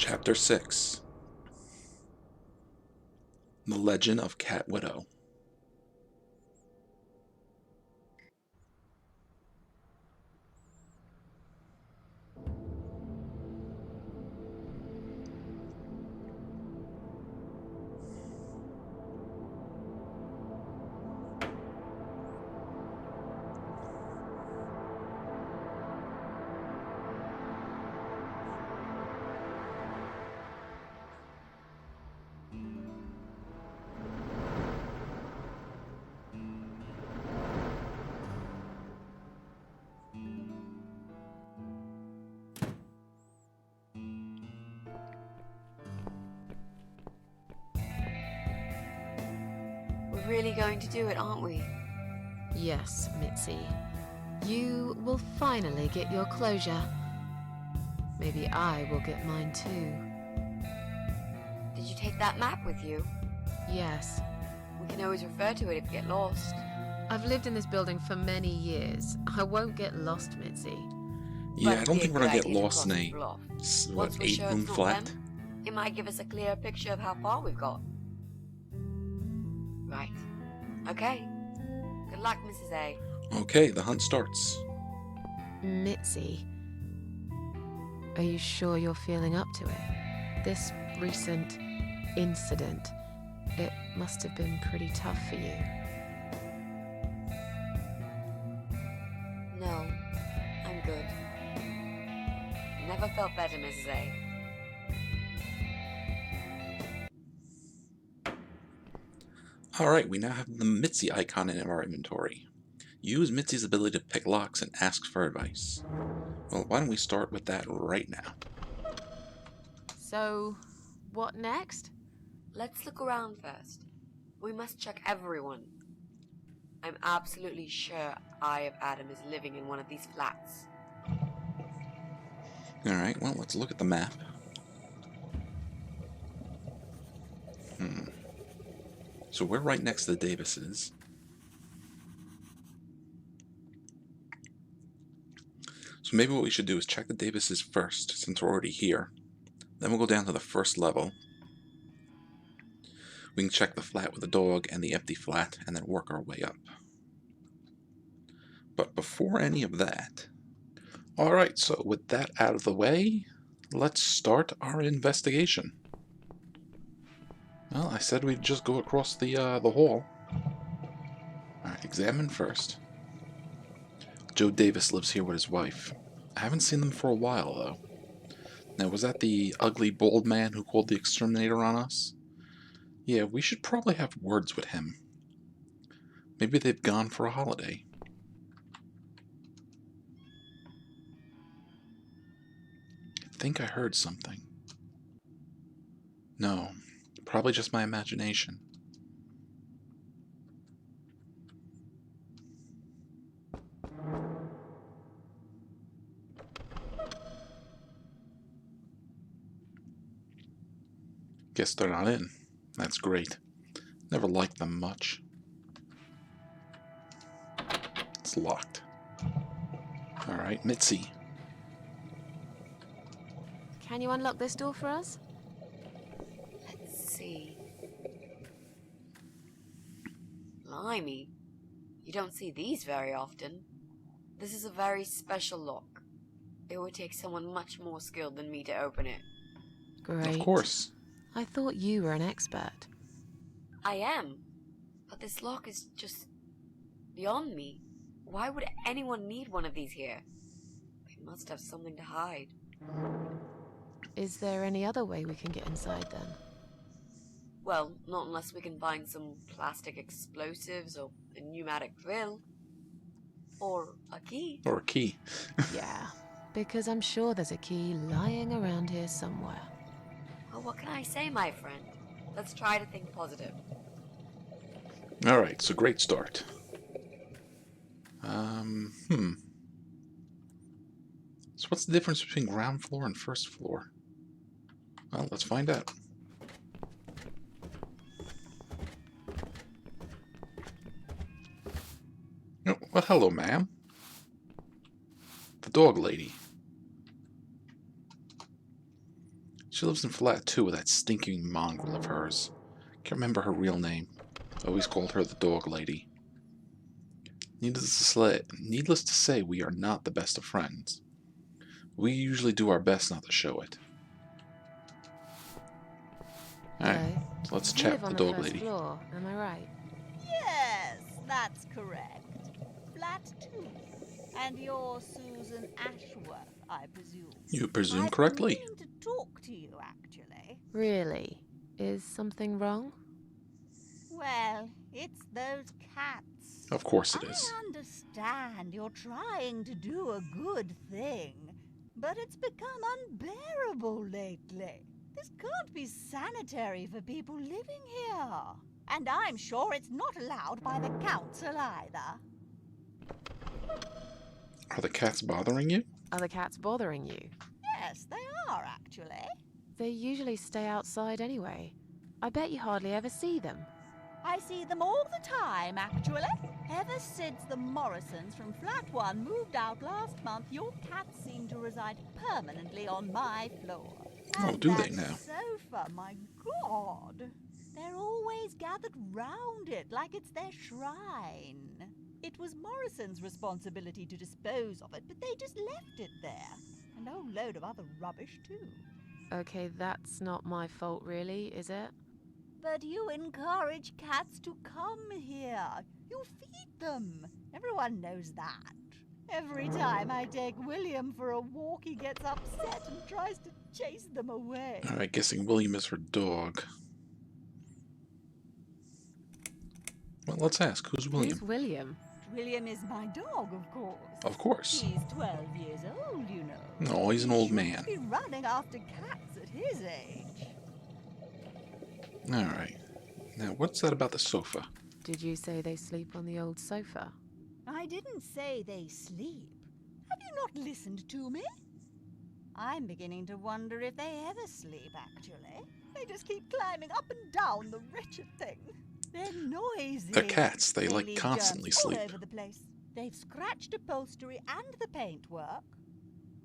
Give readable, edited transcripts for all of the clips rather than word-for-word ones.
Chapter 6. The Legend of Cat Widow. We're really going to do it, aren't we? Yes, Mitzi. You will finally get your closure. Maybe I will get mine too. Did you take that map with you? Yes. We can always refer to it if we get lost. I've lived in this building for many years. I won't get lost, Mitzi. Yeah, I don't think we're gonna get lost in a, what, 8-room flat? It might give us a clearer picture of how far we've got. Right. Okay. Good luck, Mrs. A. Okay, the hunt starts. Mitzi, are you sure you're feeling up to it? This recent incident, it must have been pretty tough for you. No, I'm good. Never felt better, Mrs. A. Alright, we now have the Mitzi icon in our inventory. Use Mitzi's ability to pick locks and ask for advice. Well, why don't we start with that right now? So, what next? Let's look around first. We must check everyone. I'm absolutely sure Eye of Adam is living in one of these flats. Alright, well, let's look at the map. So we're right next to the Davises. So maybe what we should do is check the Davises first, since we're already here. Then we'll go down to the first level. We can check the flat with the dog and the empty flat, and then work our way up. But before any of that... Alright, so with that out of the way, let's start our investigation. Well, I said we'd just go across the hall. Alright, examine first. Joe Davis lives here with his wife. I haven't seen them for a while, though. Now, was that the ugly, bald man who called the exterminator on us? Yeah, we should probably have words with him. Maybe they've gone for a holiday. I think I heard something. No, probably just my imagination. Guess they're not in. That's great. Never liked them much. It's locked. Alright, Mitzi. Can you unlock this door for us? Let's see. Blimey. You don't see these very often. This is a very special lock. It would take someone much more skilled than me to open it. Great. Of course. I thought you were an expert. I am. But this lock is just beyond me. Why would anyone need one of these here? They must have something to hide. Is there any other way we can get inside then? Well, not unless we can find some plastic explosives or a pneumatic drill. Or a key. Or a key. Yeah, because I'm sure there's a key lying around here somewhere. Well, what can I say, my friend? Let's try to think positive. Alright, so great start. So what's the difference between ground floor and first floor? Well, let's find out. Oh, well, hello, ma'am. The dog lady. She lives in flat 2 with that stinking mongrel of hers. Can't remember her real name. Always called her the dog lady. Needless to say, we are not the best of friends. We usually do our best not to show it. Alright, so let's You chat live with on the the dog first lady. floor, am I right? Yes, that's correct. Flat 2. And you're Susan Ashworth, I presume. You presume I've correctly. been meaning to talk to you, actually. Really? Is something wrong? Well, it's those cats. Of course it is. I understand you're trying to do a good thing, but it's become unbearable lately. This can't be sanitary for people living here. And I'm sure it's not allowed by the council either. Are the cats bothering you? Are the cats bothering you? Yes, they are, actually. They usually stay outside anyway. I bet you hardly ever see them. I see them all the time, actually. Ever since the Morrisons from Flat 1 moved out last month, your cats seem to reside permanently on my floor. Oh, And do they that now? sofa, my God. They're always gathered round it like it's their shrine. It was Morrison's responsibility to dispose of it, but they just left it there. And a whole load of other rubbish, too. Okay, that's not my fault really, is it? But you encourage cats to come here. You feed them. Everyone knows that. Every time I take William for a walk, he gets upset and tries to chase them away. Alright, guessing William is her dog. Well, let's ask. Who's William? Who's William? William is my dog, of course. Of course. He's 12 years old, you know. No, he's an old He man. shouldn't be running after cats at his age. Alright. Now, what's that about the sofa? Did you say they sleep on the old sofa? I didn't say they sleep. Have you not listened to me? I'm beginning to wonder if they ever sleep, actually. They just keep climbing up and down the wretched thing. They're noisy. They're cats. They like leave constantly germs all sleep. over the place. They've scratched upholstery and the paintwork.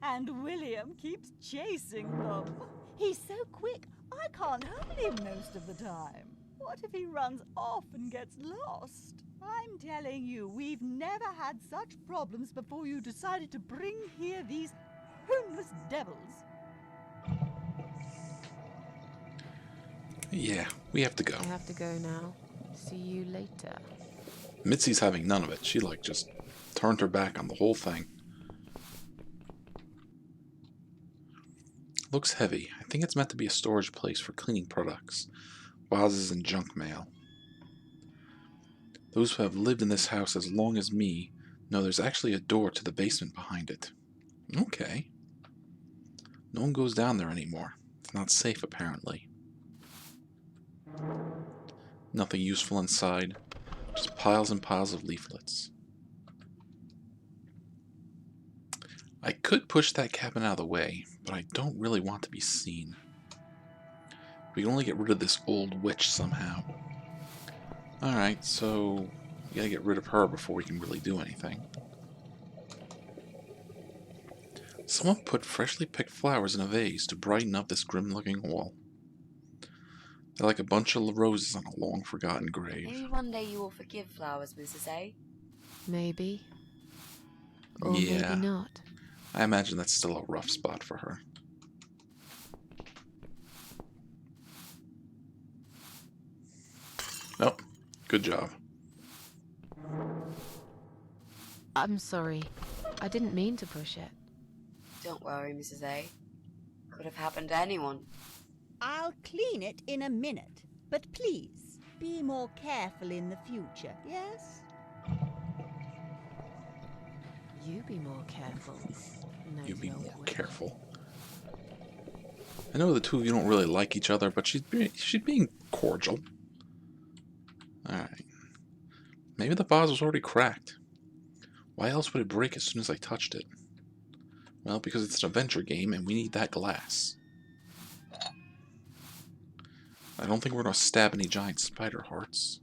And William keeps chasing them. He's so quick, I can't hold him most of the time. What if he runs off and gets lost? I'm telling you, we've never had such problems before you decided to bring here these homeless devils. Yeah, we have to go. I have to go now. See you later. Mitzi's having none of it. She, like, just turned her back on the whole thing. Looks heavy. I think it's meant to be a storage place for cleaning products, vases, and junk mail. Those who have lived in this house as long as me know there's actually a door to the basement behind it. Okay. No one goes down there anymore. It's not safe, apparently. Nothing useful inside. Just piles and piles of leaflets. I could push that cabin out of the way, but I don't really want to be seen. We can only get rid of this old witch somehow. Alright, so we gotta get rid of her before we can really do anything. Someone put freshly picked flowers in a vase to brighten up this grim-looking wall. They're like a bunch of roses on a long-forgotten grave. Maybe one day you will forgive flowers, Mrs. A. Maybe. Or Yeah. maybe not. I imagine that's still a rough spot for her. Oh, good job. I'm sorry. I didn't mean to push it. Don't worry, Mrs. A. Could have happened to anyone. I'll clean it in a minute, but please, be more careful in the future, yes? You be more careful. You be nosy old more witch. careful. I know the two of you don't really like each other, but she's being cordial. Alright. Maybe the vase was already cracked. Why else would it break as soon as I touched it? Well, because it's an adventure game and we need that glass. I don't think we're going to stab any giant spider hearts.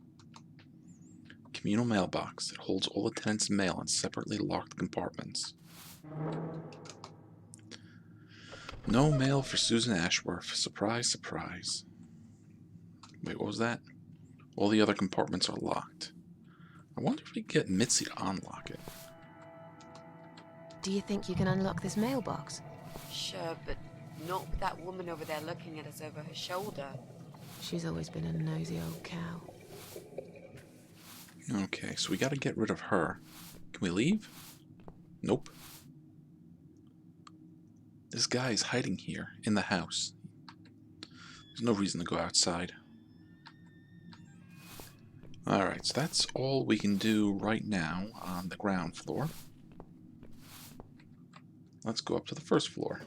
Communal mailbox. It holds all the tenants' mail in separately locked compartments. No mail for Susan Ashworth. Surprise, surprise. Wait, what was that? All the other compartments are locked. I wonder if we can get Mitzi to unlock it. Do you think you can unlock this mailbox? Sure, but not with that woman over there looking at us over her shoulder. She's always been a nosy old cow. Okay, so we gotta get rid of her. Can we leave? Nope. This guy is hiding here, in the house. There's no reason to go outside. Alright, so that's all we can do right now on the ground floor. Let's go up to the first floor.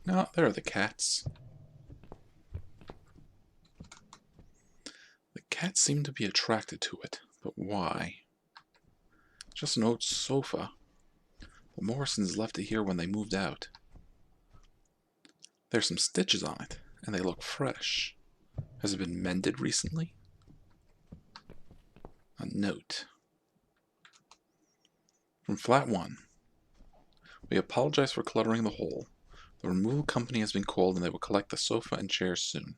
No, there are the cats. The cats seem to be attracted to it, but why? Just an old sofa. The Morrisons left it here when they moved out. There's some stitches on it, and they look fresh. Has it been mended recently? A note. From Flat 1. We apologize for cluttering the hole. The removal company has been called and they will collect the sofa and chairs soon.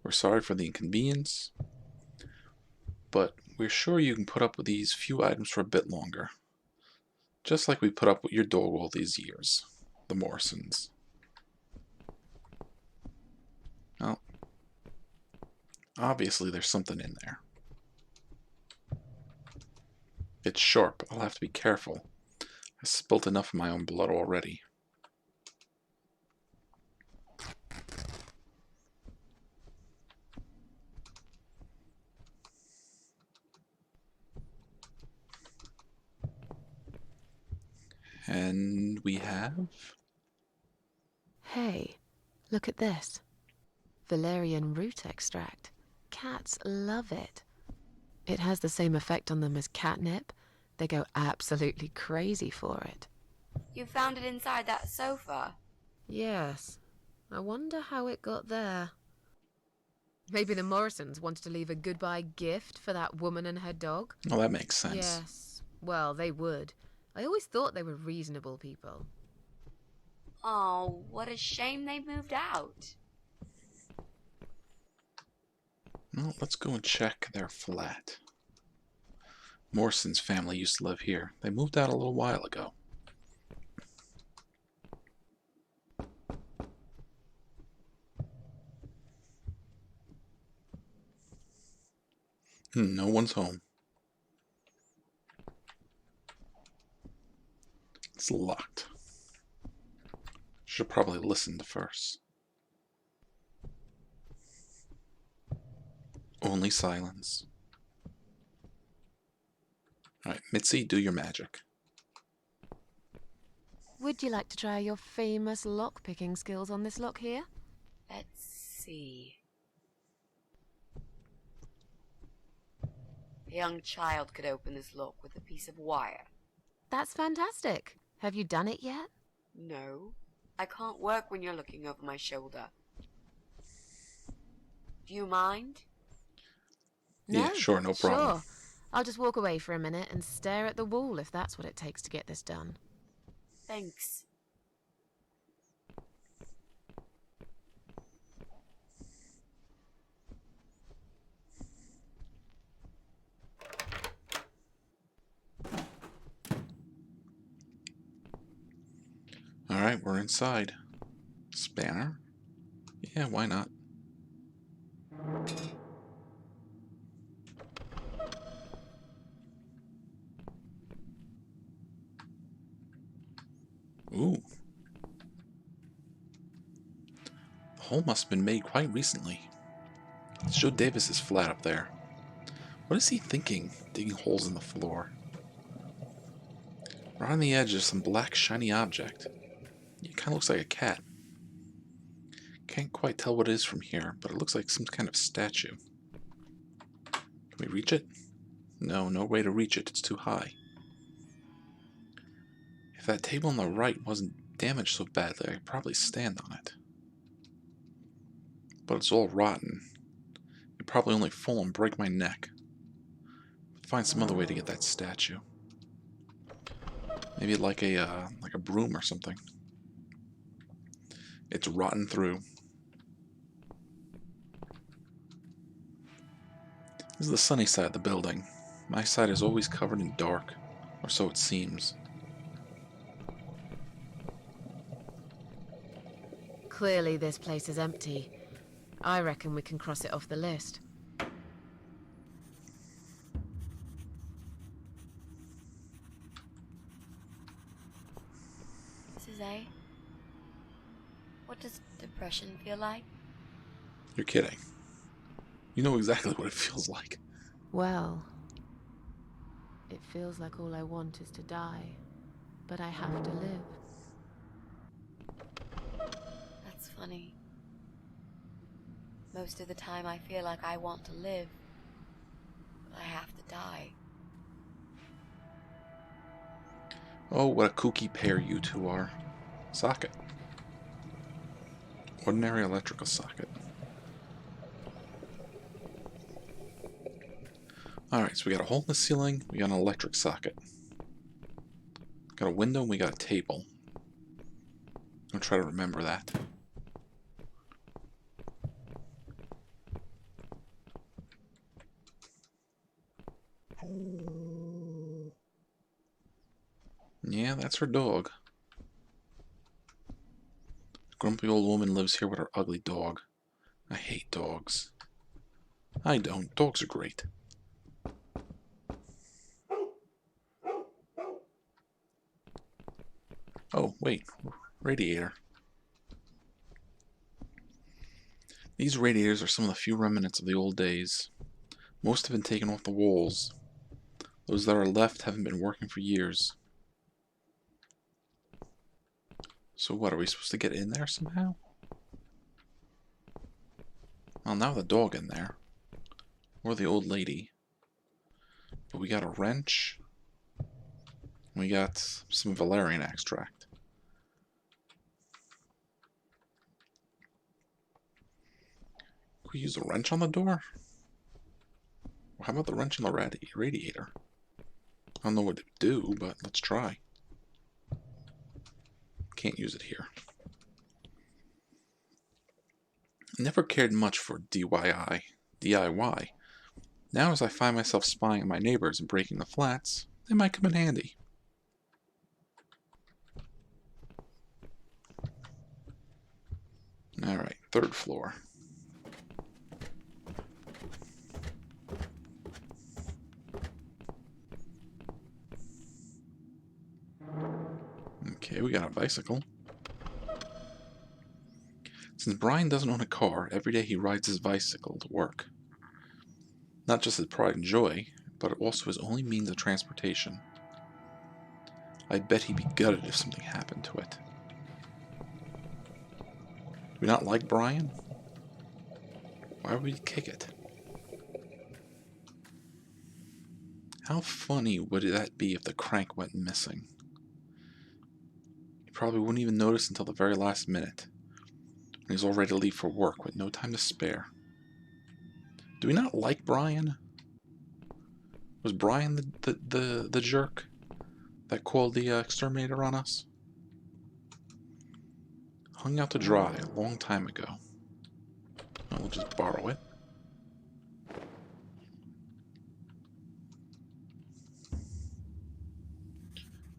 We're sorry for the inconvenience, but we're sure you can put up with these few items for a bit longer. Just like we put up with your dog all these years. The Morrisons. Well, obviously there's something in there. It's sharp. I'll have to be careful. I spilt enough of my own blood already. And we have... Hey, look at this. Valerian root extract. Cats love it. It has the same effect on them as catnip. They go absolutely crazy for it. You found it inside that sofa? Yes. I wonder how it got there. Maybe the Morrisons wanted to leave a goodbye gift for that woman and her dog? Oh, that makes sense. Yes. Well, they would. I always thought they were reasonable people. Oh, what a shame they moved out. Well, let's go and check their flat. Morrison's family used to live here. They moved out a little while ago. No one's home. It's locked. Should probably listen first. Only silence. Alright, Mitzi, do your magic. Would you like to try your famous lockpicking skills on this lock here? Let's see. A young child could open this lock with a piece of wire. That's fantastic. Have you done it yet? No, I can't work when you're looking over my shoulder. Do you mind? Yeah, sure, no problem. Sure. I'll just walk away for a minute and stare at the wall if that's what it takes to get this done. Thanks. Alright, we're inside. Spanner? Yeah, why not? Ooh. The hole must have been made quite recently. Let's show Davis's flat up there. What is he thinking, digging holes in the floor? Right on the edge there's some black shiny object. It kind of looks like a cat. Can't quite tell what it is from here, but it looks like some kind of statue. Can we reach it? No, no way to reach it. It's too high. If that table on the right wasn't damaged so badly, I could probably stand on it. But it's all rotten. It'd probably only fall and break my neck. find some other way to get that statue. Maybe like a broom or something. It's rotten through. This is the sunny side of the building. My side is always covered in dark, or so it seems. Clearly this place is empty. I reckon we can cross it off the list. Mrs. A, what does depression feel like? You're kidding. You know exactly what it feels like. Well, it feels like all I want is to die, but I have to live. That's funny. Most of the time I feel like I want to live, but I have to die. Oh, what a kooky pair you two are. Socket. Ordinary electrical socket. Alright, so we got a hole in the ceiling, we got an electric socket. Got a window, and we got a table. I'll try to remember that. Yeah, that's her dog. The grumpy old woman lives here with her ugly dog. I hate dogs. I don't. Dogs are great. Oh, wait. Radiator. These radiators are some of the few remnants of the old days. Most have been taken off the walls. Those that are left haven't been working for years. So what, are we supposed to get in there somehow? Well, now the dog in there. Or the old lady. But we got a wrench. We got some valerian extract. Can we use a wrench on the door? Well, how about the wrench on the radiator? I don't know what to do, but let's try. Can't use it here. Never cared much for DIY. Now as I find myself spying on my neighbors and breaking the flats, they might come in handy. Alright, third floor. Okay, we got a bicycle. Since Bryan doesn't own a car, every day he rides his bicycle to work. Not just his pride and joy, but also his only means of transportation. I bet he'd be gutted if something happened to it. Do we not like Bryan? Why would we kick it? How funny would that be if the crank went missing? He probably wouldn't even notice until the very last minute, when he's all ready to leave for work with no time to spare. Do we not like Bryan? Was Bryan the jerk that called the exterminator on us? Hung out to dry a long time ago. Well, we'll just borrow it.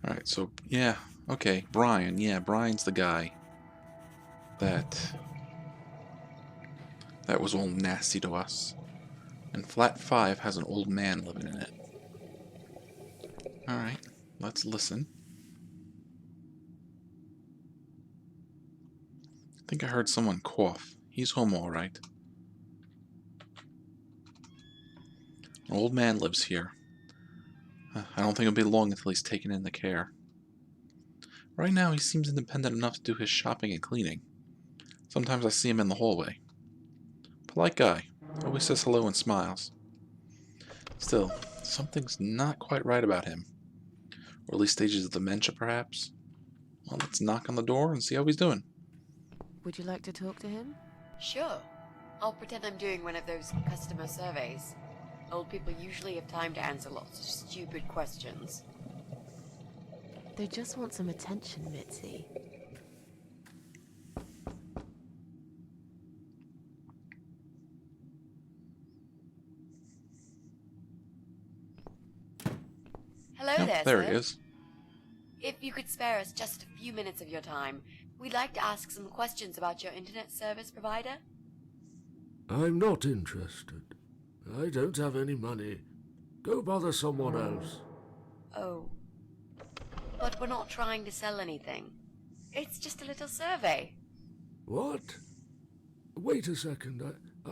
Alright, so, yeah, okay, Bryan. Yeah, Bryan's the guy that was all nasty to us. And flat 5 has an old man living in it. Alright, let's listen. I think I heard someone cough. He's home alright. An old man lives here. I don't think it'll be long until he's taken into care. Right now, he seems independent enough to do his shopping and cleaning. Sometimes I see him in the hallway. Polite guy. Always says hello and smiles. Still, something's not quite right about him. Or at least stages of dementia, perhaps. Well, let's knock on the door and see how he's doing. Would you like to talk to him? Sure. I'll pretend I'm doing one of those customer surveys. Old people usually have time to answer lots of stupid questions. They just want some attention, Mitzi. Hello Oh, there, there sir. he is. If you could spare us just a few minutes of your time, we'd like to ask some questions about your internet service provider. I'm not interested. I don't have any money. Go bother someone else. Oh. But we're not trying to sell anything. It's just a little survey. What? Wait a second.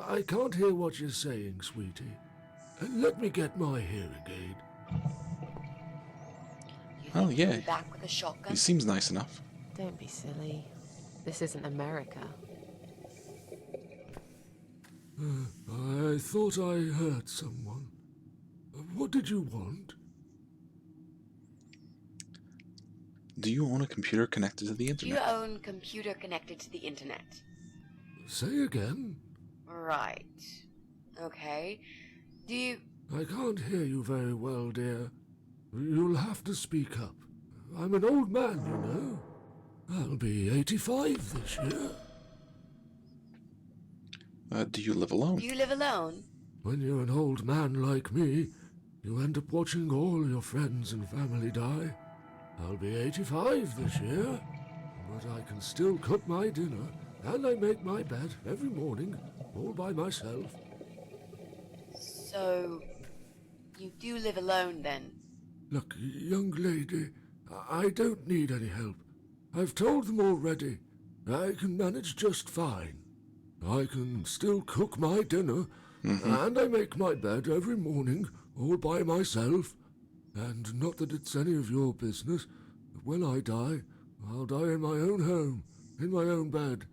I can't hear what you're saying, sweetie. Let me get my hearing aid. You Oh, think you'll yeah. be back with a shotgun? He seems nice enough. Don't be silly. This isn't America. I thought I heard someone. What did you want? Do you own a computer connected to the Do you internet? own computer connected to the internet? Say again? Right. Okay. Do you... I can't hear you very well, dear. You'll have to speak up. I'm an old man, you know. I'll be 85 this year. Do you live alone? Do you live alone? When you're an old man like me, you end up watching all your friends and family die. I'll be 85 this year, but I can still cook my dinner, and I make my bed every morning, all by myself. So... you do live alone, then? Look, young lady, I don't need any help. I've told them already. I can manage just fine. I can still cook my dinner, and I make my bed every morning, all by myself. And not that it's any of your business, but when I die, I'll die in my own home, in my own bed.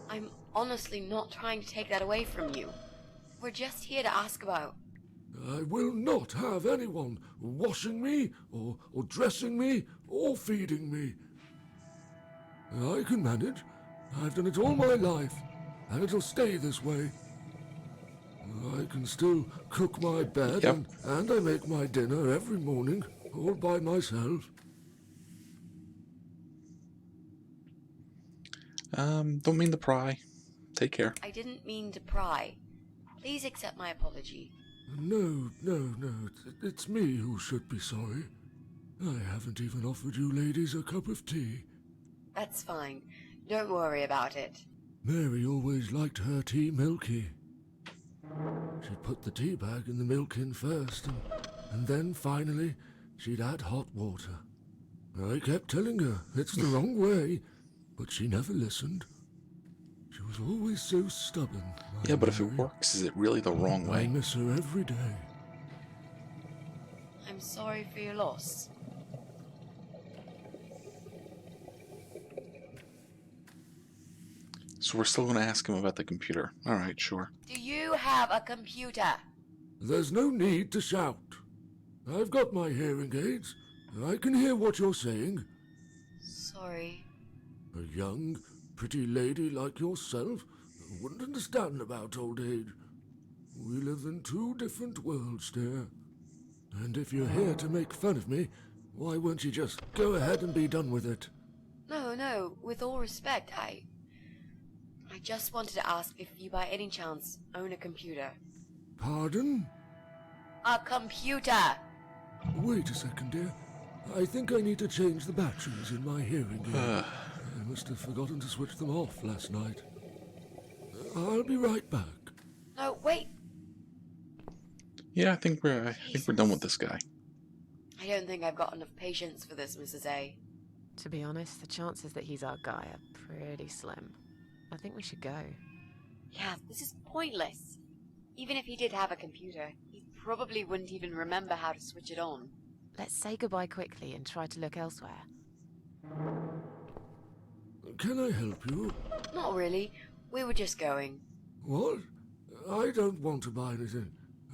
I'm honestly not trying to take that away from you. We're just here to ask about... I will not have anyone washing me, or dressing me, or feeding me. I can manage. I've done it all my life, and it'll stay this way. I can still cook my bed, Yep. and I make my dinner every morning, all by myself. Don't mean to pry. Take care. I didn't mean to pry. Please accept my apology. No, it's me who should be sorry. I haven't even offered you ladies a cup of tea. That's fine. Don't worry about it. Mary always liked her tea milky. She'd put the tea bag in the milk in first, and then finally she'd add hot water. I kept telling her it's the wrong way, but she never listened. She was always so stubborn. my Yeah, but if it Mary. works, is it really the wrong I way? miss her every day. I'm sorry for your loss. So we're still going to ask him about the computer. Alright, sure. Do you have a computer? There's no need to shout. I've got my hearing aids. I can hear what you're saying. Sorry. A young, pretty lady like yourself wouldn't understand about old age. We live in two different worlds, dear. And if you're here to make fun of me, why won't you just go ahead and be done with it? No, with all respect, I just wanted to ask if you by any chance own a computer. Pardon? A computer! Wait a second, dear. I think I need to change the batteries in my hearing aid. I must have forgotten to switch them off last night. I'll be right back. No, wait. Yeah, I think we're done with this guy. I don't think I've got enough patience for this, Mrs. A. To be honest, the chances that he's our guy are pretty slim. I think we should go. Yeah, this is pointless. Even if he did have a computer, he probably wouldn't even remember how to switch it on. Let's say goodbye quickly and try to look elsewhere. Can I help you? Not really. We were just going. What? I don't want to buy anything.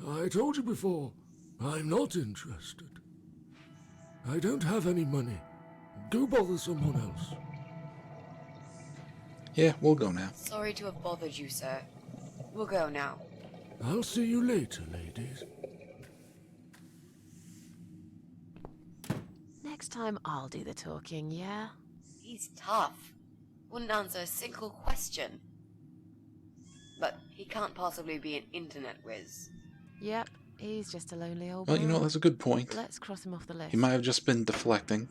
I told you before, I'm not interested. I don't have any money. Go bother someone else. Yeah, we'll go now. Sorry to have bothered you, sir. We'll go now. I'll see you later, ladies. Next time I'll do the talking, yeah? He's tough. Wouldn't answer a single question. But he can't possibly be an internet whiz. Yep, he's just a lonely old Well, you know, man. that's a good point. Let's cross him off the list. He might have just been deflecting.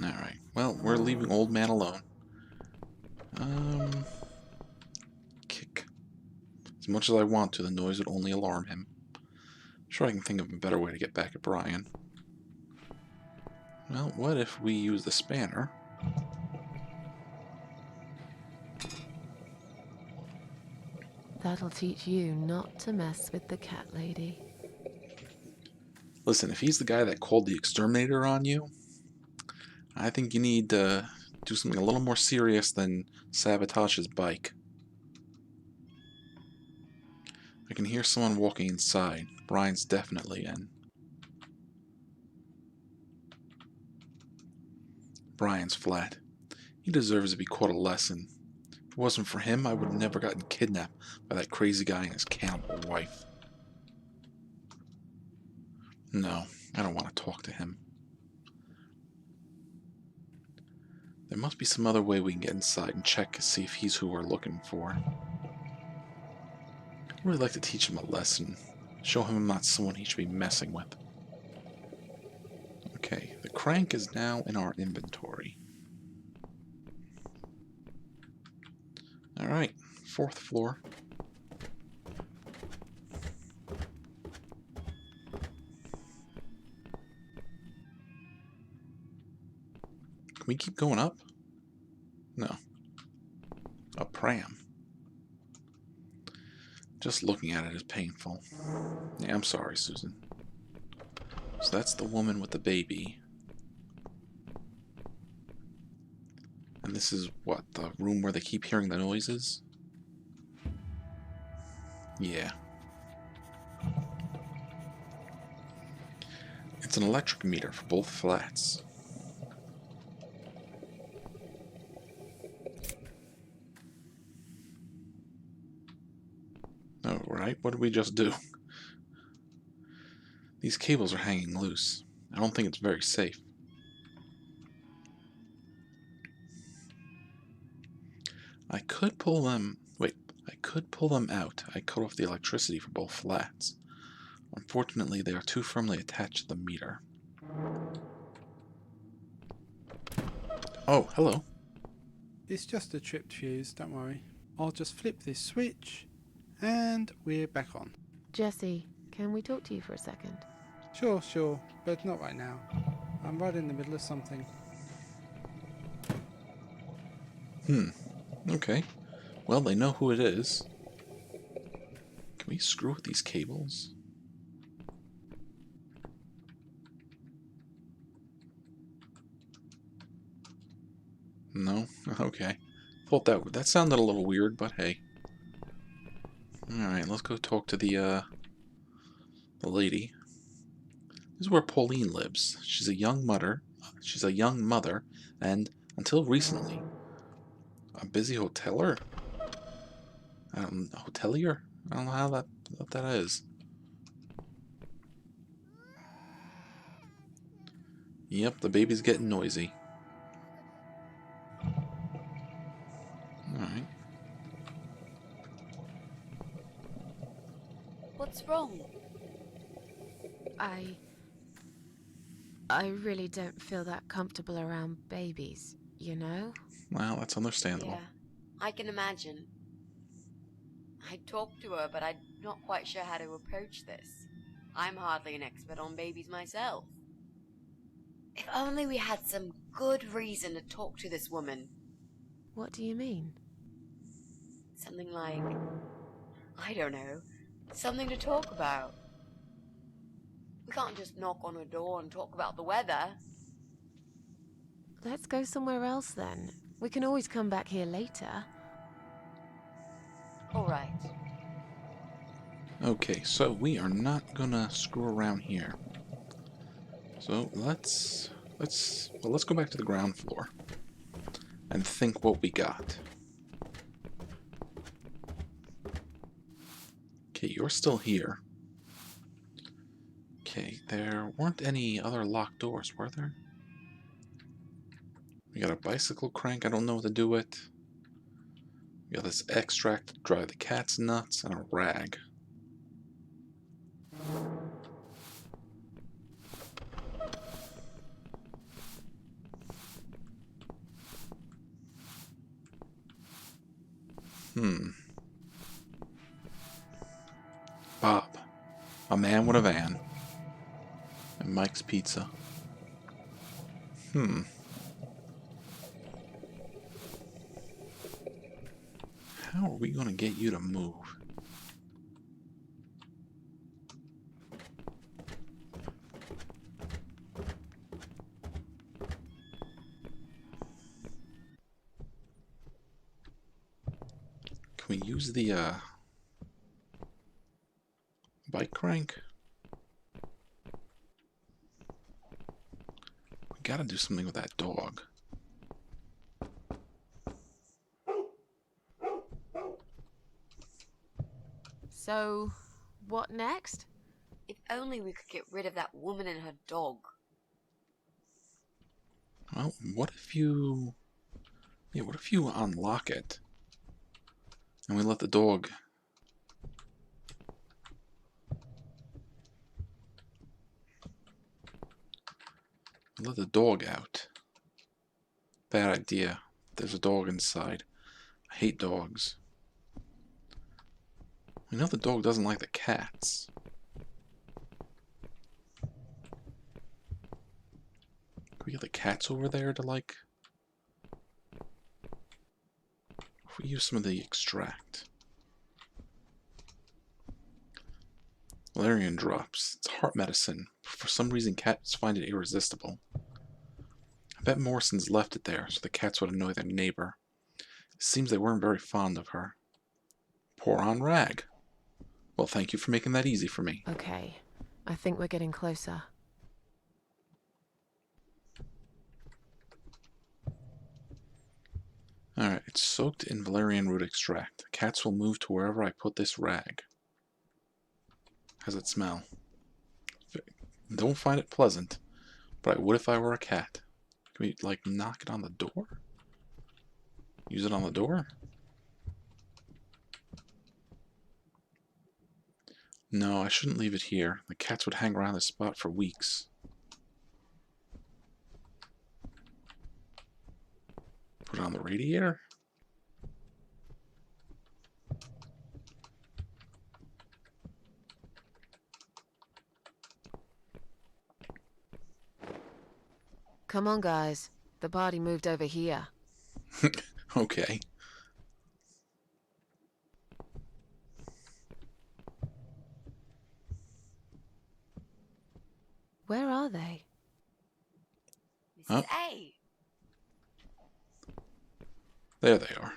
Alright, well, we're leaving old man alone. Kick. As much as I want to, the noise would only alarm him. I'm sure I can think of a better way to get back at Bryan. Well, what if we use the spanner? That'll teach you not to mess with the cat lady. Listen, if he's the guy that called the exterminator on you, I think you need to do something a little more serious than sabotage his bike. I can hear someone walking inside. Bryan's definitely in. Bryan's flat. He deserves to be caught a lesson. If it wasn't for him, I would have never gotten kidnapped by that crazy guy and his cannibal wife. No, I don't want to talk to him. There must be some other way we can get inside and check to see if he's who we're looking for. I'd really like to teach him a lesson. Show him I'm not someone he should be messing with. Okay, the crank is now in our inventory. Alright, 4th floor. Can we keep going up? No. A pram. Just looking at it is painful. Yeah, I'm sorry, Susan. So that's the woman with the baby. And this is what, the room where they keep hearing the noises? Yeah. It's an electric meter for both flats. Oh, right, what did we just do? These cables are hanging loose. I don't think it's very safe. I could pull them... Wait, I could pull them out. I cut off the electricity for both flats. Unfortunately, they are too firmly attached to the meter. Oh, hello. It's just a tripped fuse, don't worry. I'll just flip this switch, and we're back on. Jesse, can we talk to you for a second? Sure, but not right now. I'm right in the middle of something. Okay. Well, they know who it is. Can we screw with these cables? No? Okay. Thought that sounded a little weird, but hey. Alright, let's go talk to the lady. This is where Pauline lives. She's a young mother, and until recently, a busy hoteler? Hotelier? I don't know what that is. Yep, the baby's getting noisy. Alright. What's wrong? I really don't feel that comfortable around babies, you know? Well, that's understandable. Yeah, I can imagine. I talked to her, but I'm not quite sure how to approach this. I'm hardly an expert on babies myself. If only we had some good reason to talk to this woman. What do you mean? Something like, I don't know, something to talk about. We can't just knock on her door and talk about the weather. Let's go somewhere else then. We can always come back here later. All right. Okay, so we are not gonna screw around here. So let's go back to the ground floor and think what we got. Okay, you're still here. Okay, there weren't any other locked doors, were there? We got a bicycle crank, I don't know what to do with. We got this extract to dry the cat's nuts, and a rag. Bob. A man with a van. And Mike's Pizza. How are we going to get you to move? Can we use the bike crank? We gotta do something with that dog. So, what next? If only we could get rid of that woman and her dog. Well, what if you... Yeah, what if you unlock it? And we let the dog... Let the dog out. Bad idea. There's a dog inside. I hate dogs. We know the dog doesn't like the cats. Can we get the cats over there to, like... If we use some of the extract. Valerian drops. It's heart medicine. For some reason, cats find it irresistible. I bet Morrison's left it there so the cats would annoy their neighbor. It seems they weren't very fond of her. Pour on rag. Well, thank you for making that easy for me. Okay, I think we're getting closer. Alright, it's soaked in valerian root extract. The cats will move to wherever I put this rag. How's it smell? Don't find it pleasant, but I would if I were a cat. Can we, like, knock it on the door? Use it on the door? No, I shouldn't leave it here. The cats would hang around this spot for weeks. Put it on the radiator? Come on, guys. The party moved over here. Okay. Where are they? Mrs. A. There they are.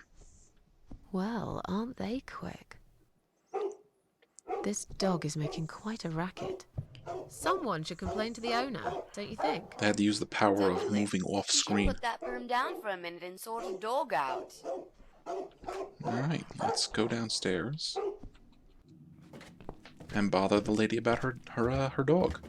Well, aren't they quick? This dog is making quite a racket. Someone should complain to the owner, don't you think? They had to use the power of Totally. moving off You should screen. put that broom down for a minute and sort the dog out. Alright, let's go downstairs. And bother the lady about her dog.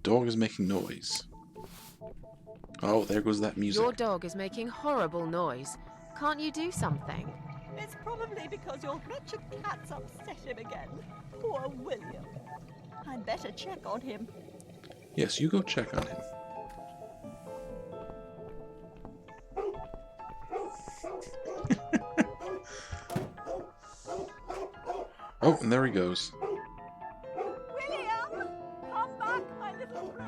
Dog is making noise. Oh, there goes that music. Your dog is making horrible noise. Can't you do something? It's probably because your wretched cat's upset him again. Poor William. I'd better check on him. Yes, you go check on him. Oh, and there he goes. William! Come back, my little prince.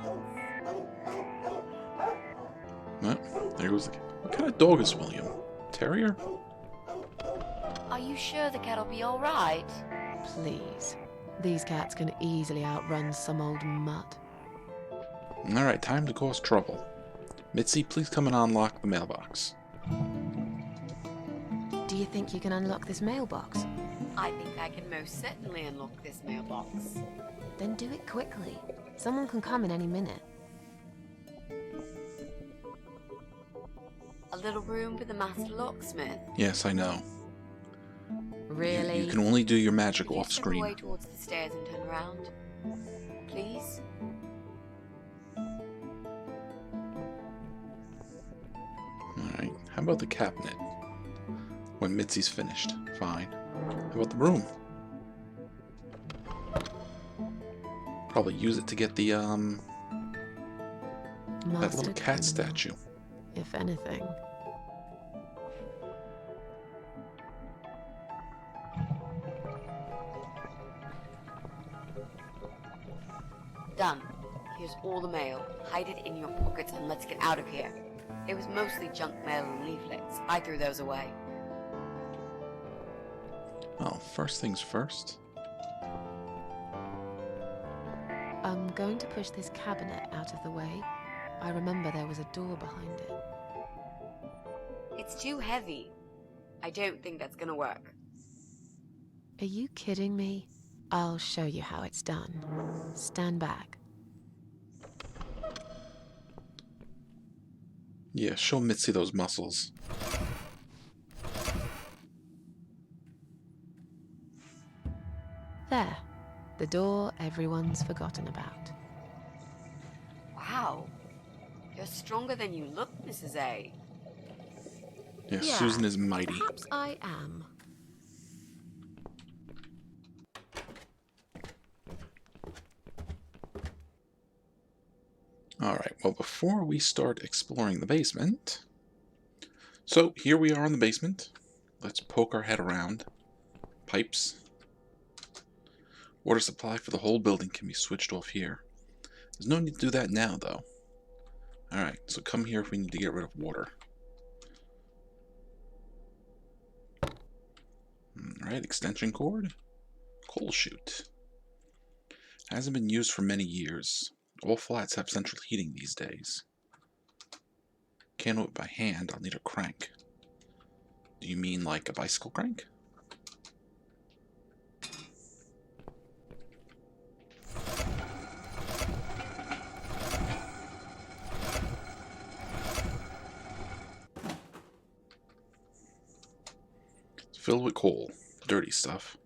Oh, there goes the cat. What kind of dog is William? Terrier? Are you sure the cat'll be alright? Please. These cats can easily outrun some old mutt. Alright, time to cause trouble. Mitzi, please come and unlock the mailbox. Do you think you can unlock this mailbox? I think I can most certainly unlock this mailbox. Then do it quickly. Someone can come in any minute. A little room for the master locksmith. Yes, I know. Really? You can only do your magic Could you off step screen. away towards the stairs and turn around? Please? Alright, how about the cabinet? When Mitzi's finished. Fine. How about the room? Probably use it to get the, that Master little cat criminal, statue. if anything. Done. Here's all the mail. Hide it in your pockets and let's get out of here. It was mostly junk mail and leaflets. I threw those away. Well, first things first. I'm going to push this cabinet out of the way. I remember there was a door behind it. It's too heavy. I don't think that's gonna work. Are you kidding me? I'll show you how it's done. Stand back. Yeah, show Mitzi those muscles. There. The door everyone's forgotten about. Wow. You're stronger than you look, Mrs. A. Yeah, Yeah, Susan is mighty. Perhaps I am. Alright, well, before we start exploring the basement... So, here we are in the basement. Let's poke our head around. Pipes. Water supply for the whole building can be switched off here. There's no need to do that now, though. Alright, so come here if we need to get rid of water. Alright, extension cord. Coal chute. Hasn't been used for many years. All flats have central heating these days. Can't do it by hand, I'll need a crank. Do you mean like a bicycle crank? It's filled with coal. Dirty stuff.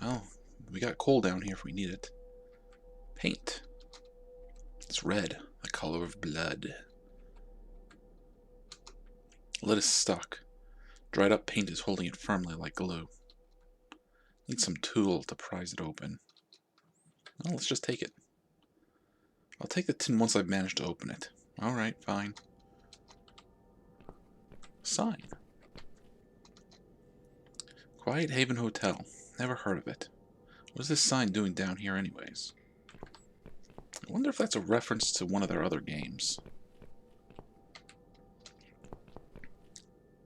Well, we got coal down here if we need it. Paint. It's red, the color of blood. Lid is stuck. Dried up paint is holding it firmly like glue. Need some tool to prise it open. Well, let's just take it. I'll take the tin once I've managed to open it. Alright, fine. Sign. Quiet Haven Hotel. Never heard of it. What is this sign doing down here anyways? I wonder if that's a reference to one of their other games.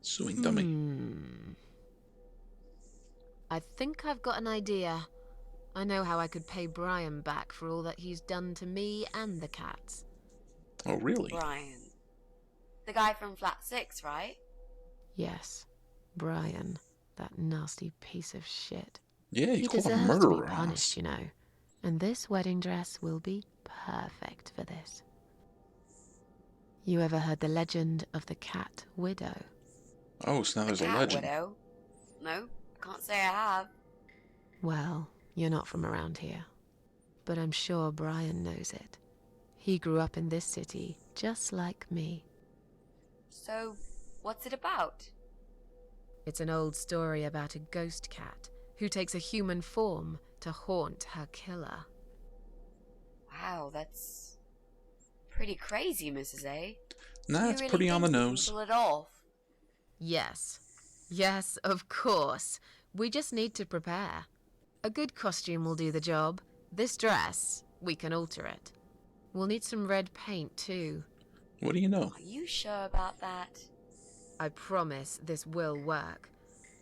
Suing dummy. I think I've got an idea. I know how I could pay Bryan back for all that he's done to me and the cats. Oh, really? Bryan. The guy from Flat 6, right? Yes, Bryan, that nasty piece of shit. Yeah, He you called a deserves to be murderer on us. punished, you know. And this wedding dress will be perfect for this. You ever heard the legend of the cat widow? Oh, so now there's a Cat legend. widow? No, can't say I have. Well, you're not from around here. But I'm sure Bryan knows it. He grew up in this city, just like me. So, what's it about? It's an old story about a ghost cat who takes a human form to haunt her killer. Wow, that's pretty crazy, Mrs. A. Nah, You it's really pretty on the think you can nose. pull it off? Yes. Yes, of course. We just need to prepare. A good costume will do the job. This dress, we can alter it. We'll need some red paint, too. What do you know? Are you sure about that? I promise this will work.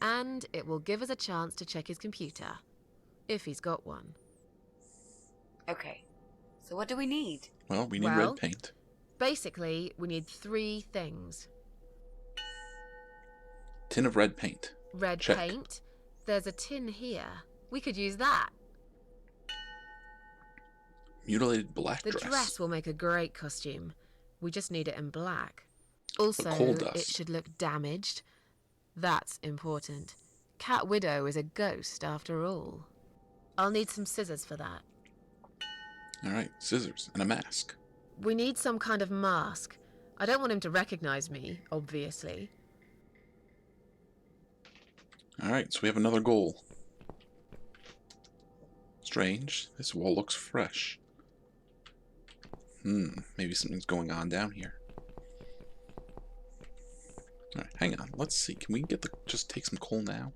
And it will give us a chance to check his computer. If he's got one. Okay, so what do we need? Well, we need Well- red paint. Basically, we need 3 things. Tin of red paint. Red Check. paint, There's a tin here. We could use that. Mutilated black The dress will make a great costume. We just need it in black. Also, coal it dust. should look damaged. That's important. Cat Widow is a ghost after all. I'll need some scissors for that. Alright, scissors and a mask. We need some kind of mask. I don't want him to recognize me, obviously. Alright, so we have another goal. Strange, this wall looks fresh. Maybe something's going on down here. Alright, hang on, let's see. Can we get just take some coal now?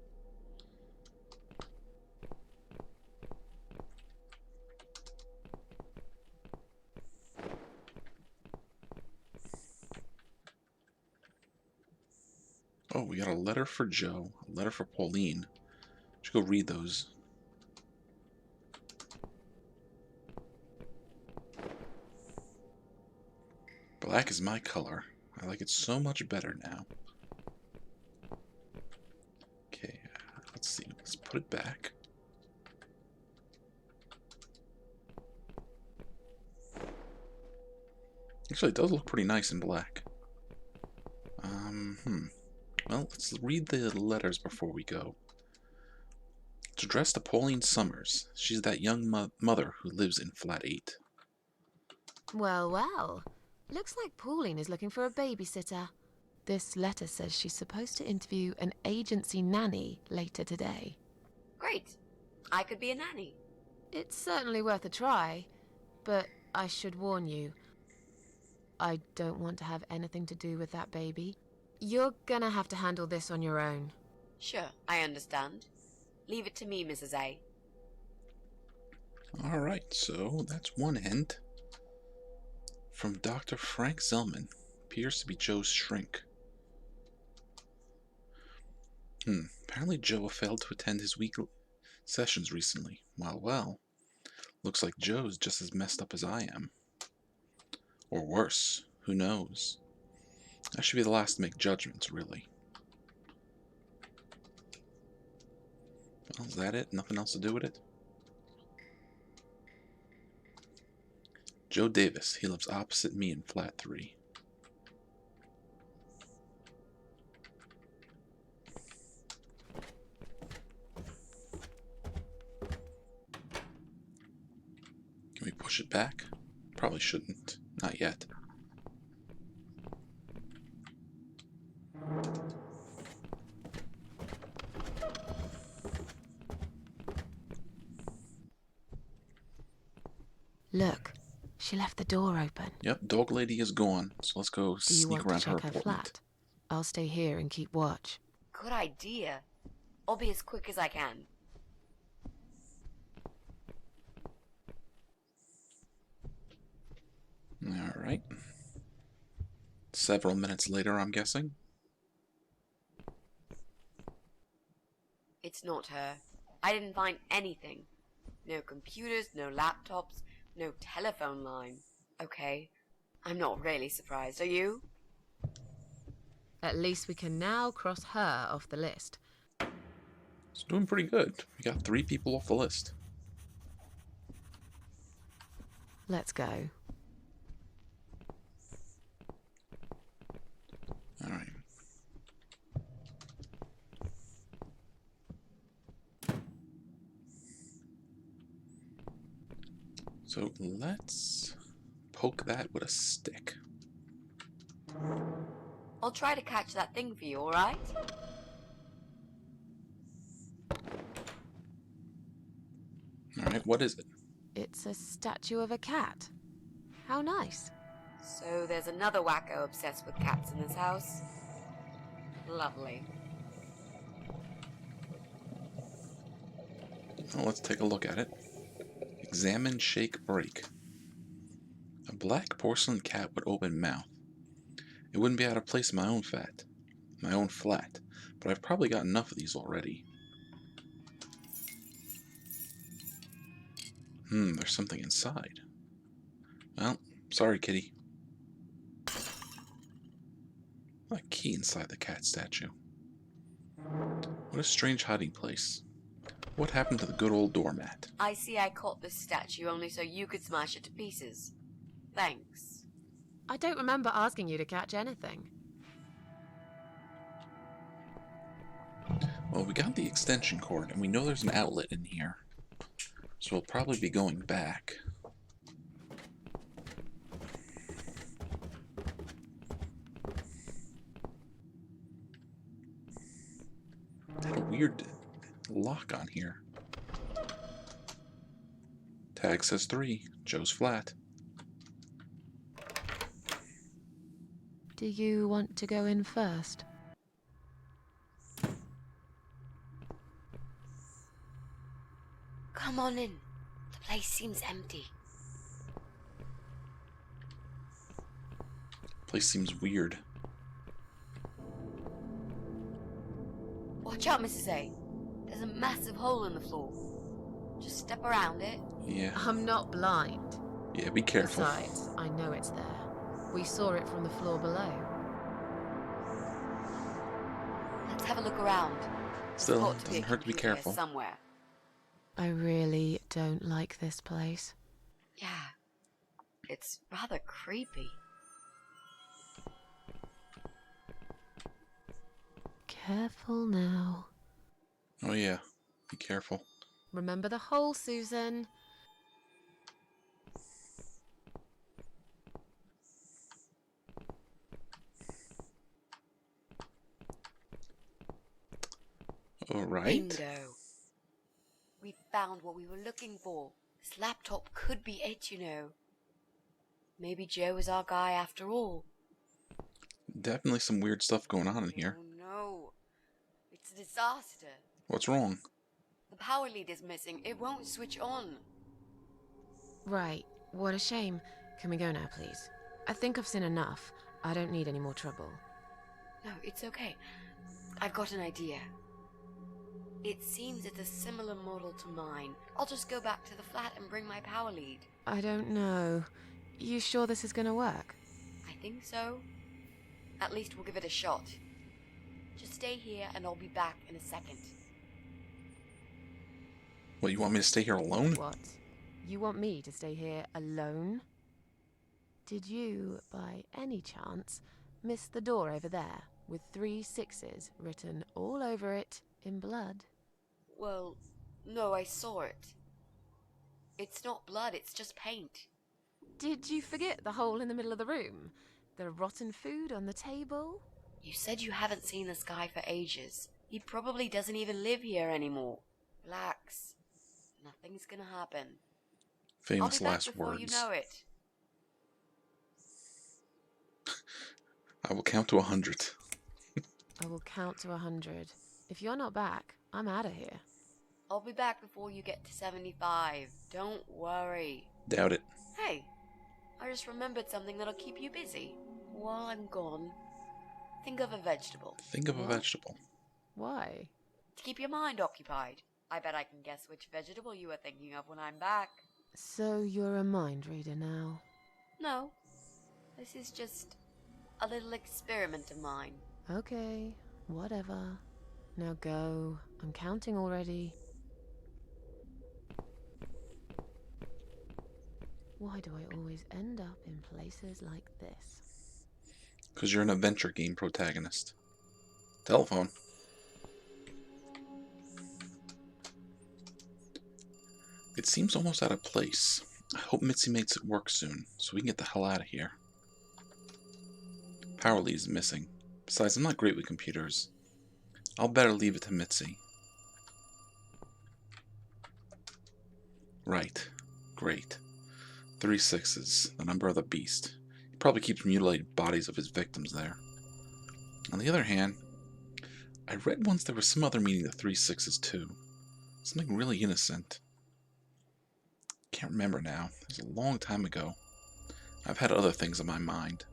Oh, we got a letter for Joe, a letter for Pauline. Should go read those. Black is my color. I like it so much better now. Okay, let's see. Let's put it back. Actually, it does look pretty nice in black. Well, let's read the letters before we go. It's addressed to Pauline Summers. She's that young mother who lives in flat 8. Well, well. Looks like Pauline is looking for a babysitter. This letter says she's supposed to interview an agency nanny later today. Great. I could be a nanny. It's certainly worth a try, but I should warn you, I don't want to have anything to do with that baby. You're gonna have to handle this on your own. Sure, I understand. Leave it to me, Mrs. A. Alright, so that's one end. From Dr. Frank Zellman. Appears to be Joe's shrink. Apparently Joe failed to attend his weekly sessions recently. Well. Looks like Joe's just as messed up as I am. Or worse. Who knows? I should be the last to make judgments, really. Well, is that it? Nothing else to do with it? Joe Davis. He lives opposite me in flat 3. Can we push it back? Probably shouldn't. Not yet. Look, she left the door open. Yep, dog lady is gone. So let's go Do you sneak want to around her check her apartment. flat? I'll stay here and keep watch. Good idea. I'll be as quick as I can. Alright. Several minutes later, I'm guessing. It's not her. I didn't find anything. No computers, no laptops, no telephone line. Okay, I'm not really surprised, are you? At least we can now cross her off the list. It's doing pretty good. We got 3 people off the list. Let's go. Alright. So let's poke that with a stick. I'll try to catch that thing for you, alright? Alright, what is it? It's a statue of a cat. How nice. So there's another wacko obsessed with cats in this house. Lovely. Well, let's take a look at it. Examine, shake, break. A black porcelain cat with open mouth. It wouldn't be out of place in my own flat, but I've probably got enough of these already. There's something inside. Well, sorry, kitty. A key inside the cat statue. What a strange hiding place. What happened to the good old doormat? I see I caught this statue only so you could smash it to pieces. Thanks. I don't remember asking you to catch anything. Well, we got the extension cord, and we know there's an outlet in here. So we'll probably be going back. Had a weird lock on here. Tag says 3. Joe's flat. Do you want to go in first? Come on in. The place seems empty. Place seems weird. Watch out, Mrs. A. There's a massive hole in the floor. Just step around it. Yeah. I'm not blind. Yeah, be careful. Besides, I know it's there. We saw it from the floor below. Let's have a look around. Still, Ought to doesn't a hurt to be computer here careful. somewhere. I really don't like this place. Yeah. It's rather creepy. Careful now. Oh yeah, be careful. Remember the hole, Susan. Alright. Bingo. We found what we were looking for. This laptop could be it, you know. Maybe Joe is our guy after all. Definitely some weird stuff going on in here. Oh no. It's a disaster. What's wrong? The power lead is missing. It won't switch on. Right, what a shame. Can we go now, please? I think I've seen enough. I don't need any more trouble. No, it's okay. I've got an idea. It seems it's a similar model to mine. I'll just go back to the flat and bring my power lead. I don't know. You sure this is gonna work? I think so. At least we'll give it a shot. Just stay here and I'll be back in a second. What, you want me to stay here alone? What? You want me to stay here alone? Did you, by any chance, miss the door over there with 3 6s written all over it in blood? Well, no, I saw it. It's not blood, it's just paint. Did you forget the hole in the middle of the room? The rotten food on the table? You said you haven't seen this guy for ages. He probably doesn't even live here anymore. Relax. Nothing's gonna happen. Famous I'll be back last before words. you know it. I will count to 100. I will count to 100. If you're not back, I'm out of here. I'll be back before you get to 75. Don't worry. Doubt it. Hey, I just remembered something that'll keep you busy. While I'm gone, think of a vegetable. Think of a What? vegetable. Why? To keep your mind occupied. I bet I can guess which vegetable you were thinking of when I'm back. So you're a mind reader now? No, this is just a little experiment of mine. Okay, whatever. Now go. I'm counting already. Why do I always end up in places like this? Because you're an adventure game protagonist. Telephone. It seems almost out of place. I hope Mitzi makes it work soon, so we can get the hell out of here. Power lead is missing. Besides, I'm not great with computers. I'll better leave it to Mitzi. Right. Great. 3 6s, the number of the beast. He probably keeps mutilated bodies of his victims there. On the other hand, I read once there was some other meaning to 3 6s too. Something really innocent. Can't remember now. It was a long time ago. I've had other things on my mind.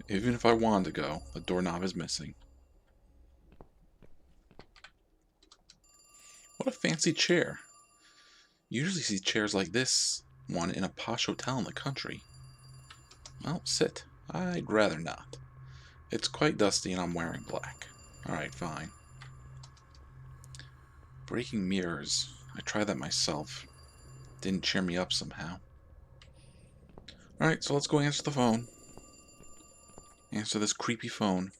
Even if I wanted to go, the doorknob is missing. What a fancy chair. You usually see chairs like this one in a posh hotel in the country. Well, sit. I'd rather not. It's quite dusty and I'm wearing black. Alright, fine. Breaking mirrors. I tried that myself. Didn't cheer me up somehow. Alright, so let's go answer the phone. Answer this creepy phone.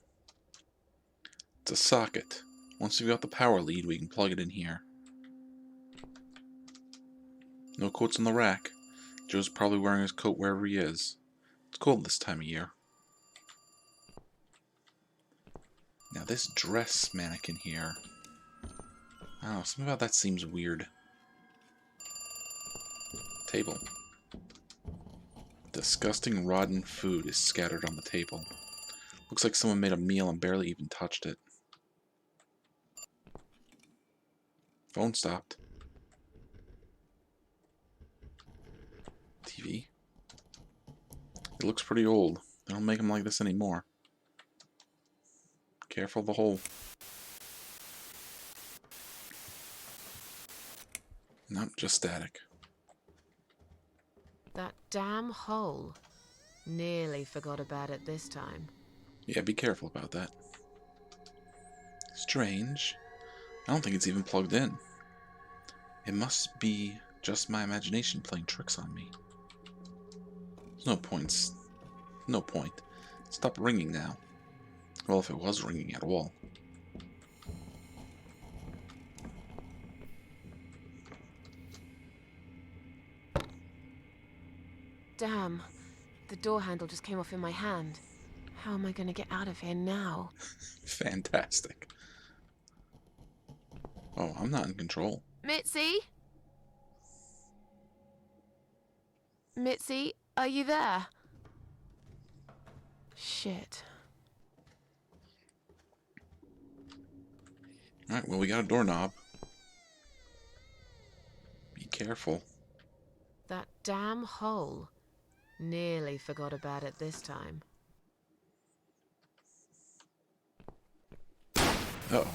It's a socket. Once we've got the power lead, we can plug it in here. No coats on the rack. Joe's probably wearing his coat wherever he is. It's cold this time of year. Now this dress mannequin here. I don't know, something about that seems weird. Table. Disgusting rotten food is scattered on the table. Looks like someone made a meal and barely even touched it. Phone stopped. TV. It looks pretty old. They don't make them like this anymore. Careful of the hole. Nope, just static. That damn hole. Nearly forgot about it this time. Yeah, be careful about that. Strange. I don't think it's even plugged in. It must be just my imagination playing tricks on me. There's no points. No point. Stop ringing now. Well, if it was ringing at all. Damn. The door handle just came off in my hand. How am I going to get out of here now? Fantastic. Oh, I'm not in control. Mitzi? Mitzi, are you there? Shit. Alright, well, we got a doorknob. Be careful. That damn hole. Nearly forgot about it this time. Uh-oh.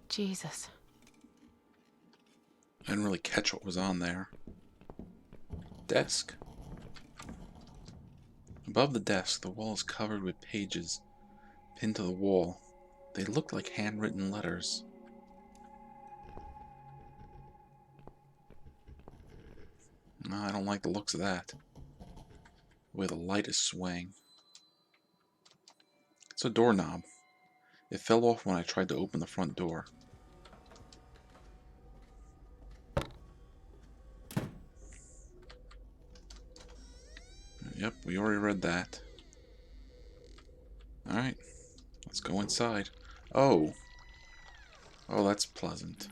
Jesus. I didn't really catch what was on there. Desk. Above the desk, the wall is covered with pages pinned to the wall. They look like handwritten letters. No, I don't like the looks of that. The way the light is swaying. It's a doorknob. It fell off when I tried to open the front door. Yep, we already read that. Alright, let's go inside. Oh! Oh, that's pleasant.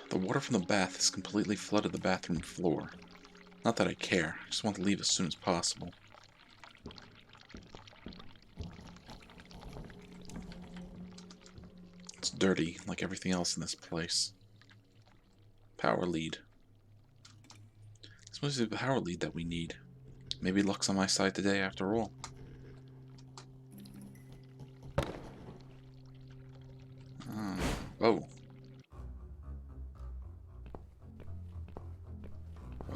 The water from the bath has completely flooded the bathroom floor. Not that I care, I just want to leave as soon as possible. It's dirty, like everything else in this place. Power lead. This must be the power lead that we need. Maybe luck's on my side today after all. Oh.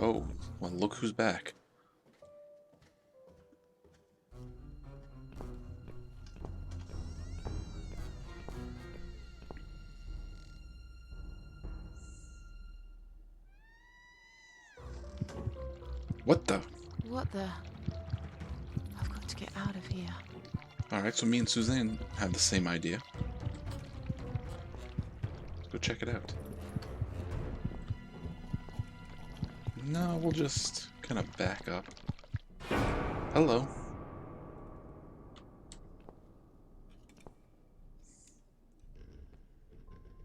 Oh, well, look who's back. What the? What the? I've got to get out of here. Alright, so me and Suzanne have the same idea. Go check it out. No, we'll just kind of back up. Hello.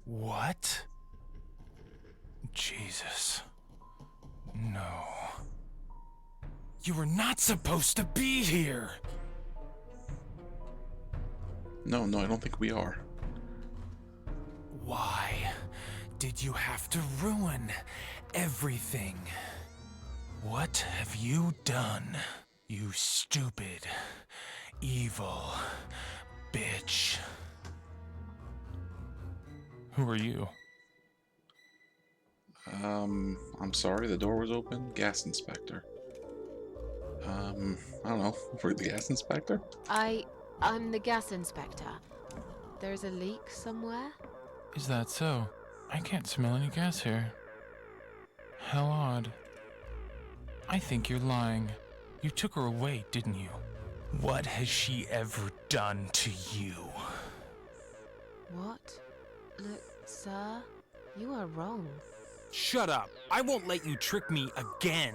What? Jesus. No. You were not supposed to be here! No, I don't think we are. Why did you have to ruin everything? What have you done, you stupid, evil bitch? Who are you? I'm sorry, the door was open. Gas inspector. I don't know. For the gas inspector? I'm the gas inspector. There's a leak somewhere? Is that so? I can't smell any gas here. How odd. I think you're lying. You took her away, didn't you? What has she ever done to you? What? Look, sir, you are wrong. Shut up. I won't let you trick me again.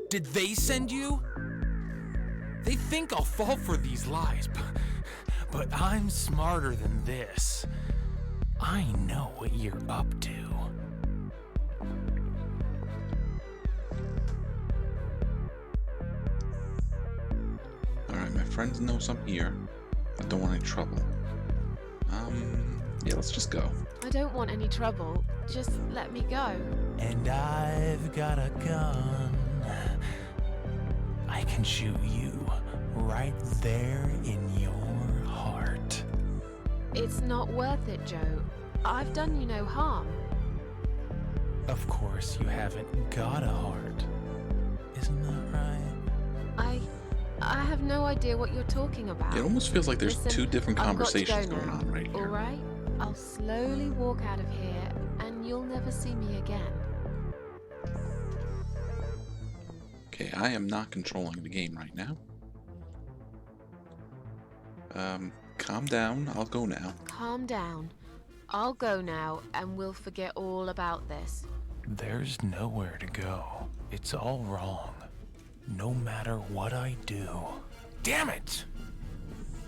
Did they send you? They think I'll fall for these lies, but I'm smarter than this. I know what you're up to. Alright, my friends knows I'm here. I don't want any trouble. Yeah, let's just go. I don't want any trouble. Just let me go. And I've got a gun. I can shoot you right there in your heart. It's not worth it, Joe. I've done you no harm. Of course you haven't got a heart. Isn't that right? I have no idea what you're talking about. It almost feels like there's Listen, two different I've got to conversations go going now, on right here. All right? I'll slowly walk out of here, and you'll never see me again. Okay, I am not controlling the game right now. Calm down. I'll go now. Calm down. I'll go now, and we'll forget all about this. There's nowhere to go. It's all wrong. No matter what I do. Damn it!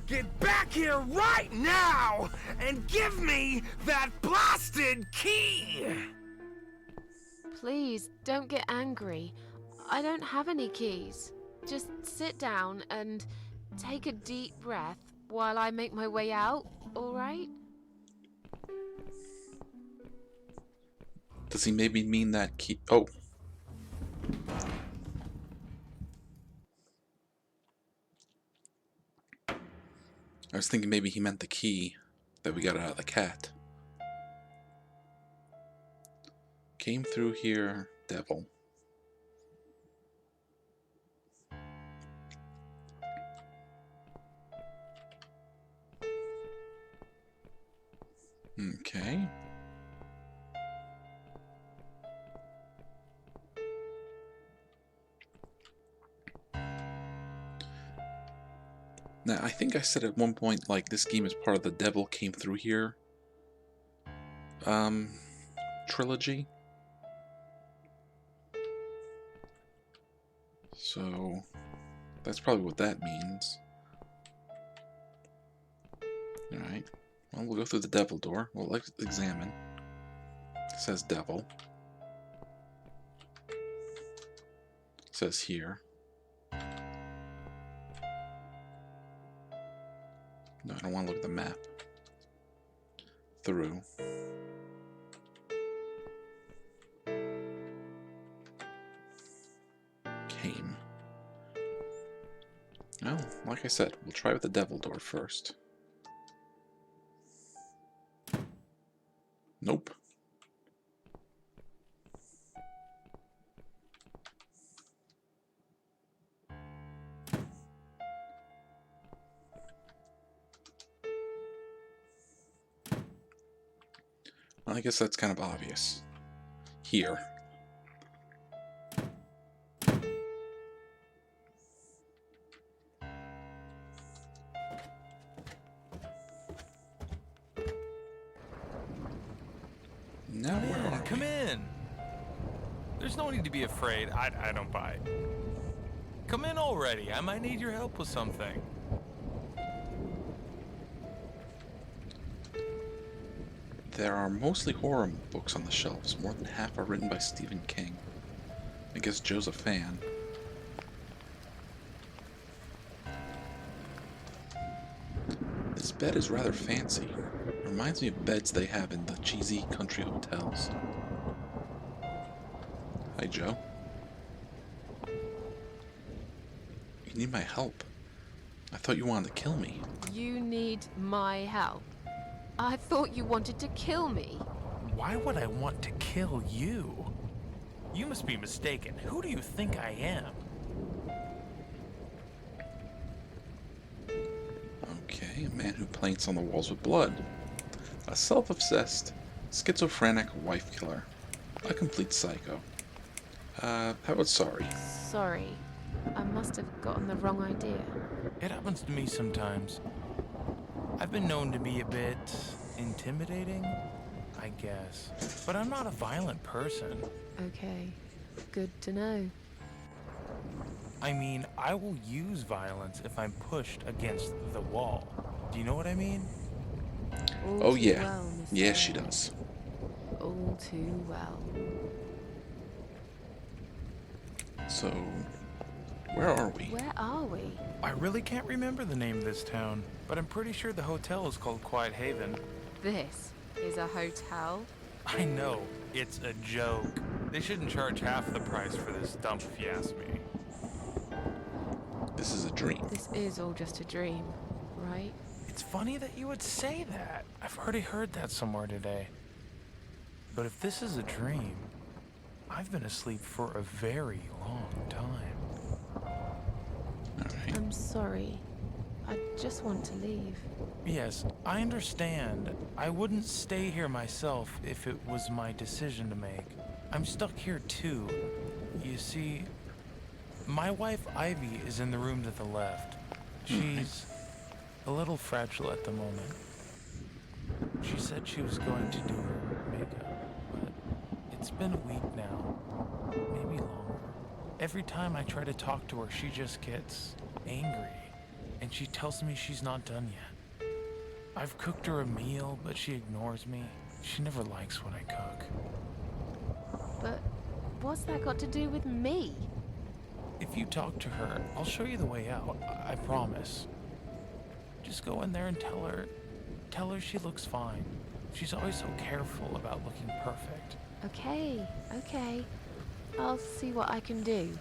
Get back here right now and give me that blasted key! Please, don't get angry. I don't have any keys. Just sit down and take a deep breath while I make my way out, all right? Does he maybe mean that key? Oh. I was thinking maybe he meant the key that we got out of the cat. Came through here, devil. Okay. Now, I think I said at one point, like, this game is part of the Devil Came Through Here trilogy. So, that's probably what that means. Alright. Well, we'll go through the devil door. We'll examine. It says devil. It says here. No, I don't want to look at the map. Through. Came. Well, like I said, we'll try with the devil door first. Nope. I guess that's kind of obvious. Here. Now where are Come we? in. There's no need to be afraid. I don't buy it. Come in already. I might need your help with something. There are mostly horror books on the shelves. More than half are written by Stephen King. I guess Joe's a fan. This bed is rather fancy. Reminds me of beds they have in the cheesy country hotels. Hi, Joe. You need my help. I thought you wanted to kill me. You need my help. I thought you wanted to kill me. Why would I want to kill you? You must be mistaken. Who do you think I am? Okay, a man who paints on the walls with blood. A self-obsessed, schizophrenic wife killer. A complete psycho. How about sorry? Sorry, I must have gotten the wrong idea. It happens to me sometimes. I've been known to be a bit intimidating, I guess. But I'm not a violent person. Okay, good to know. I mean, I will use violence if I'm pushed against the wall. Do you know what I mean? All Oh too yeah. well, Mr. Yeah, she Bryan. does. All too well. So, where are we? Where are we? I really can't remember the name of this town, but I'm pretty sure the hotel is called Quiet Haven. This is a hotel? I know, it's a joke. They shouldn't charge half the price for this dump if you ask me. This is a dream. This is all just a dream, right? It's funny that you would say that. I've already heard that somewhere today. But if this is a dream, I've been asleep for a very long time. Alright. I'm sorry. I just want to leave. Yes, I understand. I wouldn't stay here myself if it was my decision to make. I'm stuck here too. You see, my wife Ivy is in the room to the left. She's a little fragile at the moment. She said she was going to do her makeup, but it's been a week now, maybe longer. Every time I try to talk to her, she just gets angry, and she tells me she's not done yet. I've cooked her a meal, but she ignores me. She never likes when I cook. But what's that got to do with me? If you talk to her, I'll show you the way out, I promise. Just go in there and tell her she looks fine. She's always so careful about looking perfect. Okay. I'll see what I can do.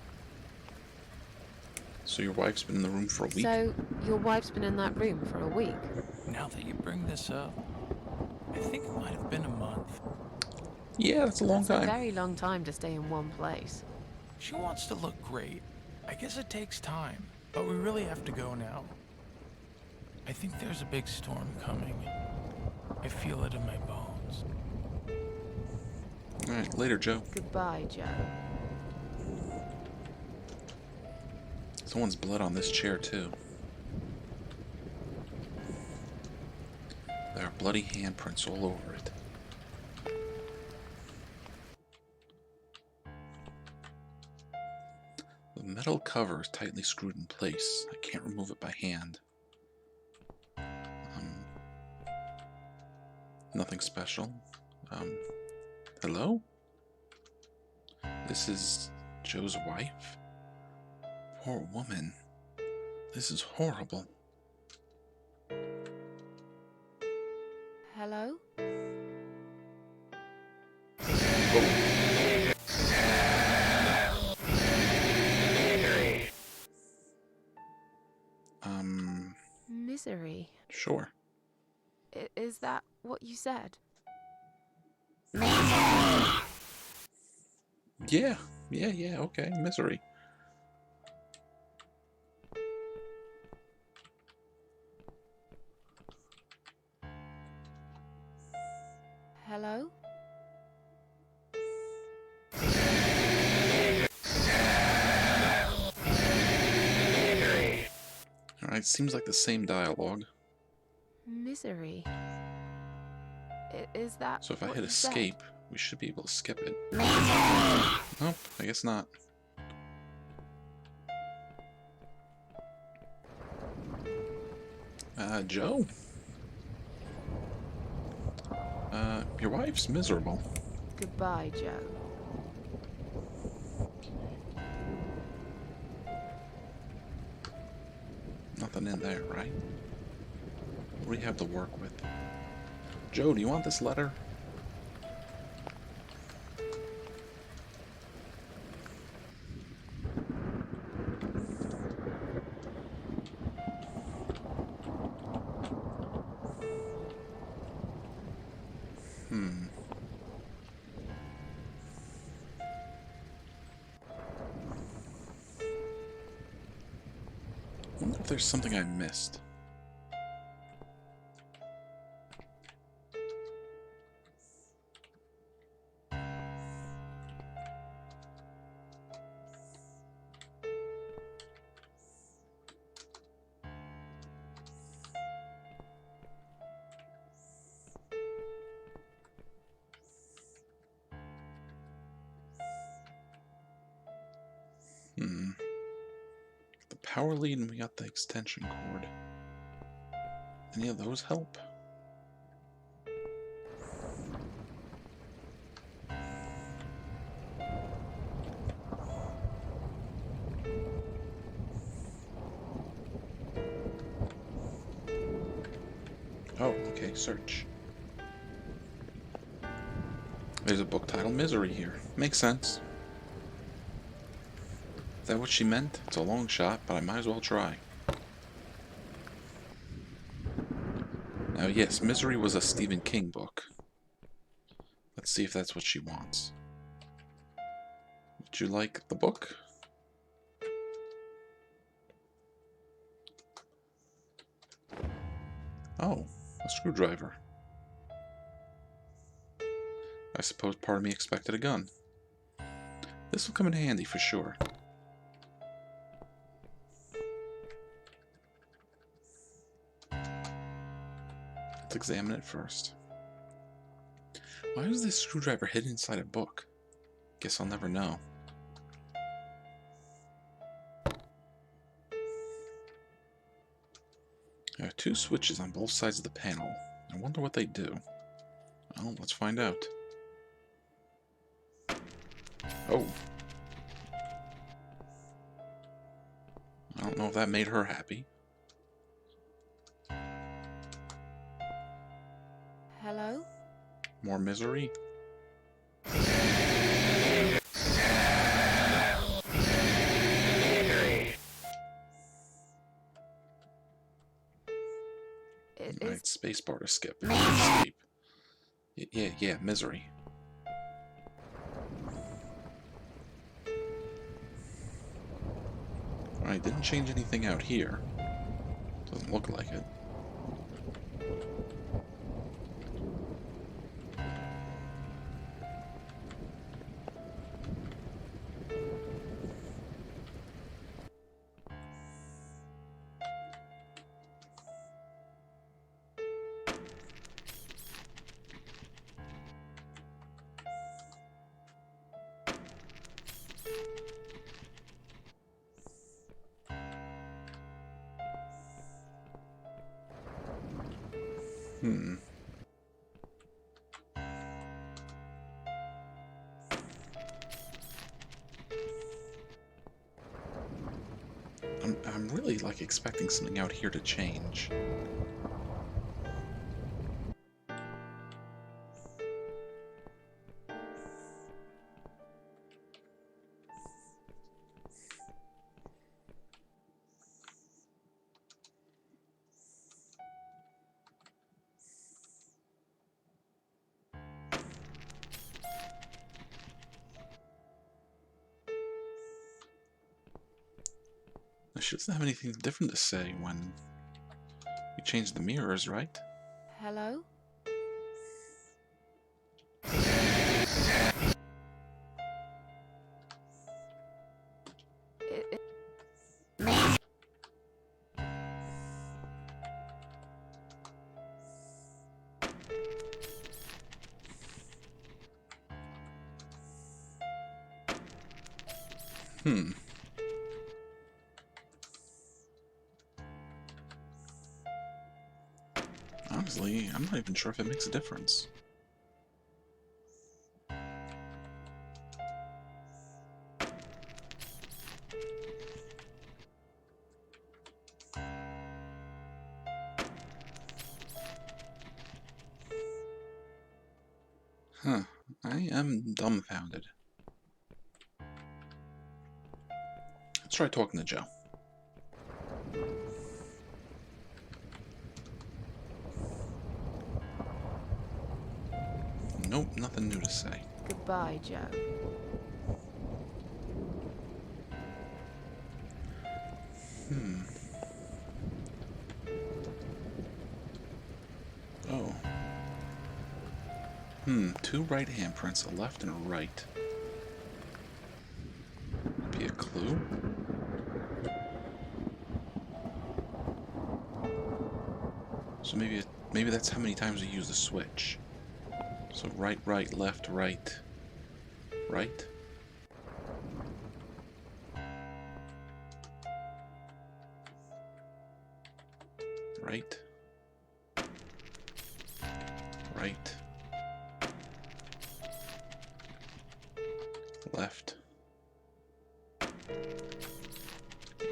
So your wife's been in the room for a week? So, your wife's been in that room for a week? Now that you bring this up, I think it might have been a month. Yeah, that's a long That's time. a very long time to stay in one place. She wants to look great. I guess it takes time, but we really have to go now. I think there's a big storm coming. I feel it in my bones. Alright, later, Joe. Goodbye, Joe. Someone's blood on this chair, too. There are bloody handprints all over it. The metal cover is tightly screwed in place. I can't remove it by hand. Nothing special. Hello? This is Joe's wife? Poor woman. This is horrible. Hello? Misery. Sure. Is that what you said? Yeah, okay, misery. Hello? Alright, seems like the same dialogue. Misery. Is that So if I what hit you said? escape, we should be able to skip it. Nope, I guess not. Joe? Your wife's miserable. Goodbye, Joe. Nothing in there, right? What do you have to work with? Joe, do you want this letter? I wonder if there's something I missed. power lead and we got the extension cord. Any of those help? Oh, okay, search. There's a book titled Misery here. Makes sense. Is that what she meant? It's a long shot, but I might as well try. Now, yes, Misery was a Stephen King book. Let's see if that's what she wants. Would you like the book? Oh, a screwdriver. I suppose part of me expected a gun. This will come in handy for sure. Let's examine it first. Why was this screwdriver hidden inside a book? Guess I'll never know. There are two switches on both sides of the panel. I wonder what they do. Well, let's find out. Oh. I don't know if that made her happy. Hello? More misery? Right, spacebar to skip. Escape. Yeah, misery. Alright, didn't change anything out here. Doesn't look like it. I'm really like expecting something out here to change. She doesn't have anything different to say when you change the mirrors, right? Hello? Honestly, I'm not even sure if it makes a difference. Huh, I am dumbfounded. Let's try talking to Joe. Nope, nothing new to say. Goodbye, Joe. Oh. Two right handprints, a left and a right. Be a clue? So maybe that's how many times we use the switch. So right, left, right, right. Right. Right. Left.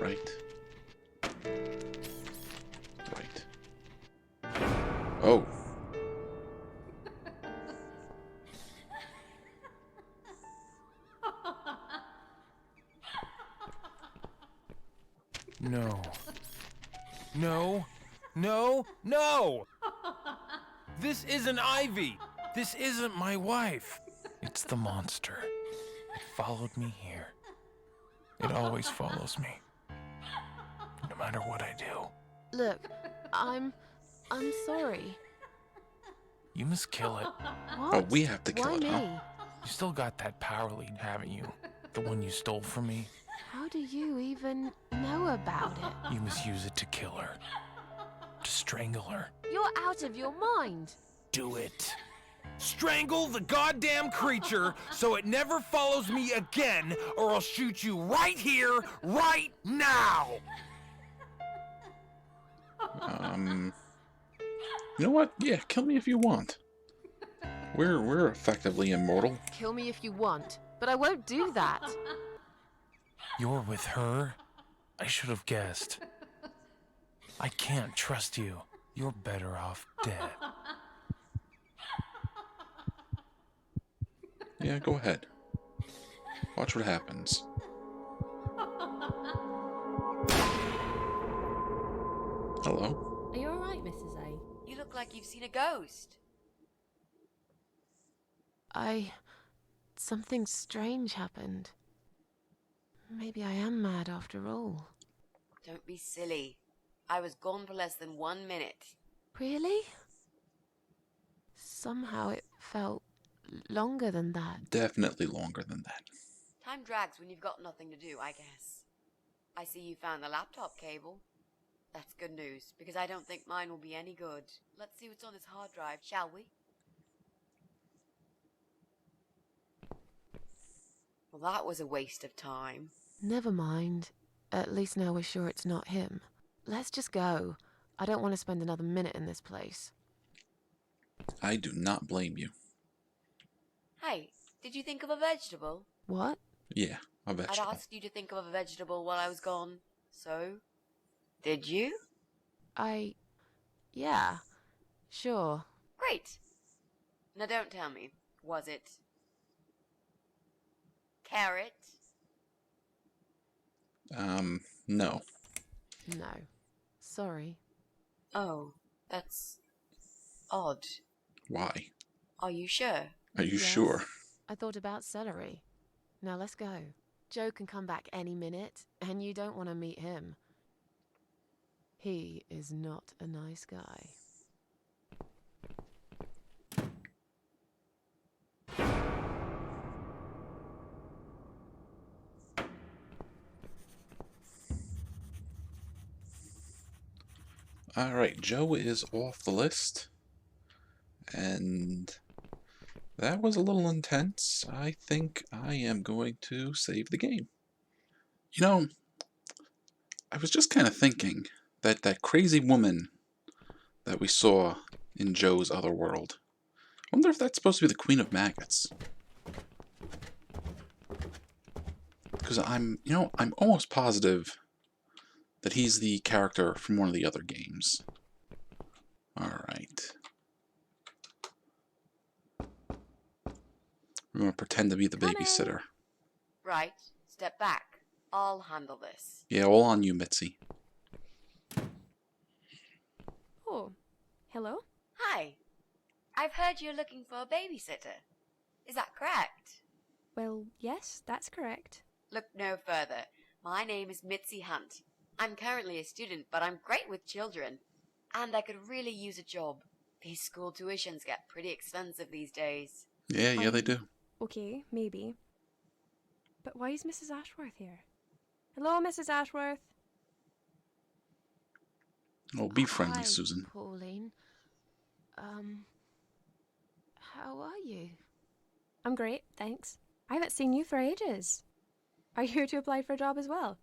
Right. Right. Oh. No. No. No. No! This isn't Ivy. This isn't my wife. It's the monster. It followed me here. It always follows me. No matter what I do. Look, I'm sorry. You must kill it. What? Oh, we have to kill Why it, me? huh? You still got that power lead, haven't you? The one you stole from me? How do you even know about it? You must use it to kill her. To strangle her. You're out of your mind. Do it. Strangle the goddamn creature so it never follows me again, or I'll shoot you right here, right now! You know what? Yeah, kill me if you want. We're effectively immortal. Kill me if you want, but I won't do that. You're with her? I should have guessed. I can't trust you. You're better off dead. Yeah, go ahead. Watch what happens. Hello? Are you alright, Mrs. A? You look like you've seen a ghost. Something strange happened. Maybe I am mad after all. Don't be silly. I was gone for less than 1 minute. Really? Somehow it felt longer than that. Definitely longer than that. Time drags when you've got nothing to do, I guess. I see you found the laptop cable. That's good news, because I don't think mine will be any good. Let's see what's on this hard drive, shall we? Well, that was a waste of time. Never mind. At least now we're sure it's not him. Let's just go. I don't want to spend another minute in this place. I do not blame you. Hey, did you think of a vegetable? What? Yeah, a I'd vegetable. asked you to think of a vegetable while I was gone. So, did you? Yeah. Sure. Great. Now don't tell me. Was it carrot? No. No. Sorry. Oh, that's odd. Why? Are you sure? Are you Yes. sure? I thought about celery. Now let's go. Joe can come back any minute, and you don't want to meet him. He is not a nice guy. Alright, Joe is off the list. And that was a little intense. I think I am going to save the game. You know, I was just kind of thinking that that crazy woman that we saw in Joe's other world, I wonder if that's supposed to be the Queen of Maggots. Because I'm almost positive that he's the character from one of the other games. Alright. We're going to pretend to be the babysitter. Right. Step back. I'll handle this. Yeah, all on you, Mitzi. Oh, hello? Hi. I've heard you're looking for a babysitter. Is that correct? Well, yes, that's correct. Look no further. My name is Mitzi Hunt. I'm currently a student, but I'm great with children. And I could really use a job. These school tuitions get pretty expensive these days. Yeah, they do. Okay, maybe. But why is Mrs. Ashworth here? Hello, Mrs. Ashworth? Oh, be friendly, Hi, Susan. Pauline. How are you? I'm great, thanks. I haven't seen you for ages. Are you here to apply for a job as well?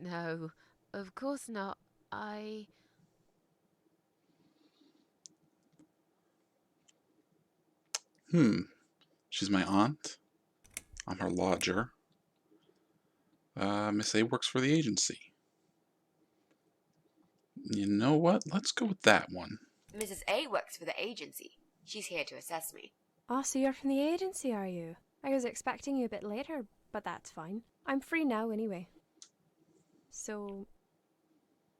No, of course not. She's my aunt. I'm her lodger. Miss A works for the agency. You know what? Let's go with that one. Mrs. A works for the agency. She's here to assess me. Oh, so you're from the agency, are you? I was expecting you a bit later, but that's fine. I'm free now anyway. So,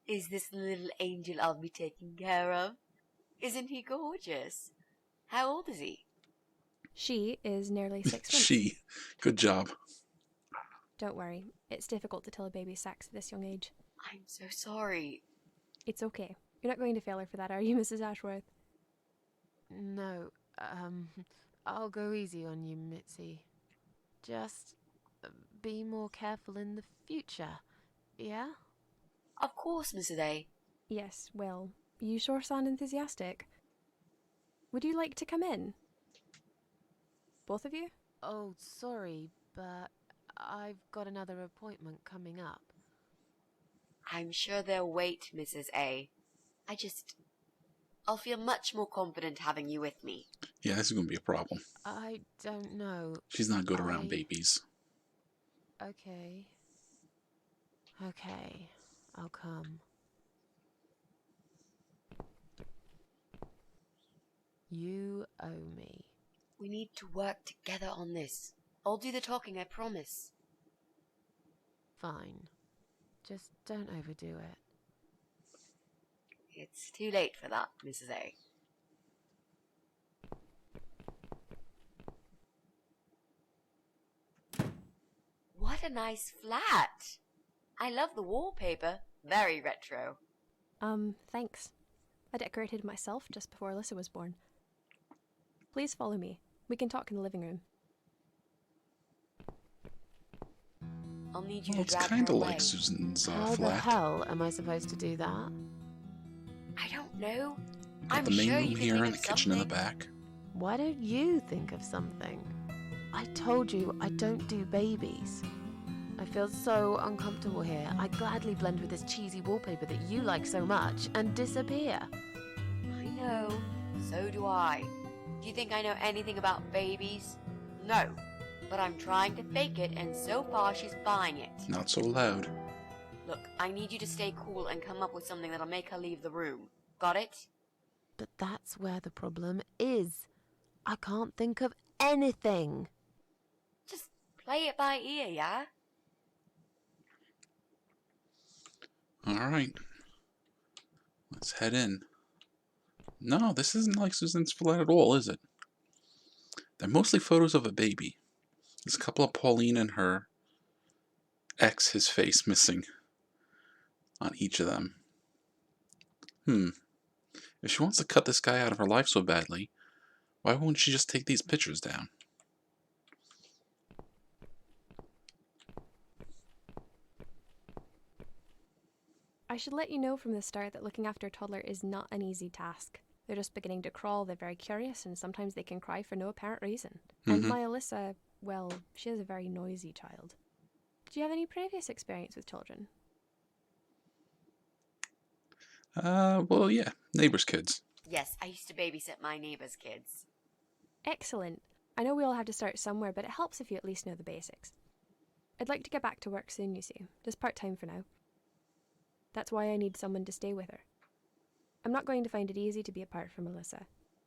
Is this the little angel I'll be taking care of? Isn't he gorgeous? How old is he? she is nearly 6 months. She. Good job. Don't worry, it's difficult to tell a baby's sex at this young age. I'm so sorry. It's okay. You're not going to fail her for that, are you, Mrs. Ashworth? No, I'll go easy on you, Mitzi. Just be more careful in the future, yeah? Of course, Mrs. A. Yes, well, you sure sound enthusiastic. Would you like to come in? Both of you? Oh, sorry, but I've got another appointment coming up. I'm sure they'll wait, Mrs. A. I'll feel much more confident having you with me. Yeah, this is going to be a problem. I don't know. She's not good around babies. Okay. Okay, I'll come. You owe me. We need to work together on this. I'll do the talking, I promise. Fine. Just don't overdo it. It's too late for that, Mrs. A. What a nice flat! I love the wallpaper. Very retro. Thanks. I decorated myself just before Alyssa was born. Please follow me. We can talk in the living room. I'll need you Well, to it's drag kind her of away. like Susan's How the flat. hell am I supposed to do that? I don't know. Got I'm the main sure room you can here think and of the kitchen in the something. back. Why don't you think of something? I told you I don't do babies. I feel so uncomfortable here. I'd gladly blend with this cheesy wallpaper that you like so much and disappear. I know. So do I. Do you think I know anything about babies? No. But I'm trying to fake it, and so far she's buying it. Not so loud. Look, I need you to stay cool and come up with something that'll make her leave the room. Got it? But that's where the problem is. I can't think of anything. Just play it by ear, yeah? Alright. Let's head in. No, this isn't like Susan's flat at all, is it? They're mostly photos of a baby. There's a couple of Pauline and her ex, his face missing on each of them. If she wants to cut this guy out of her life so badly, why won't she just take these pictures down? I should let you know from the start that looking after a toddler is not an easy task. They're just beginning to crawl, they're very curious, and sometimes they can cry for no apparent reason. And my Alyssa, well, she is a very noisy child. Do you have any previous experience with children? Well, yeah, neighbor's kids. Yes, I used to babysit my neighbor's kids. Excellent. I know we all have to start somewhere, but it helps if you at least know the basics. I'd like to get back to work soon, you see. Just part-time for now. That's why I need someone to stay with her. I'm not going to find it easy to be apart from Alyssa,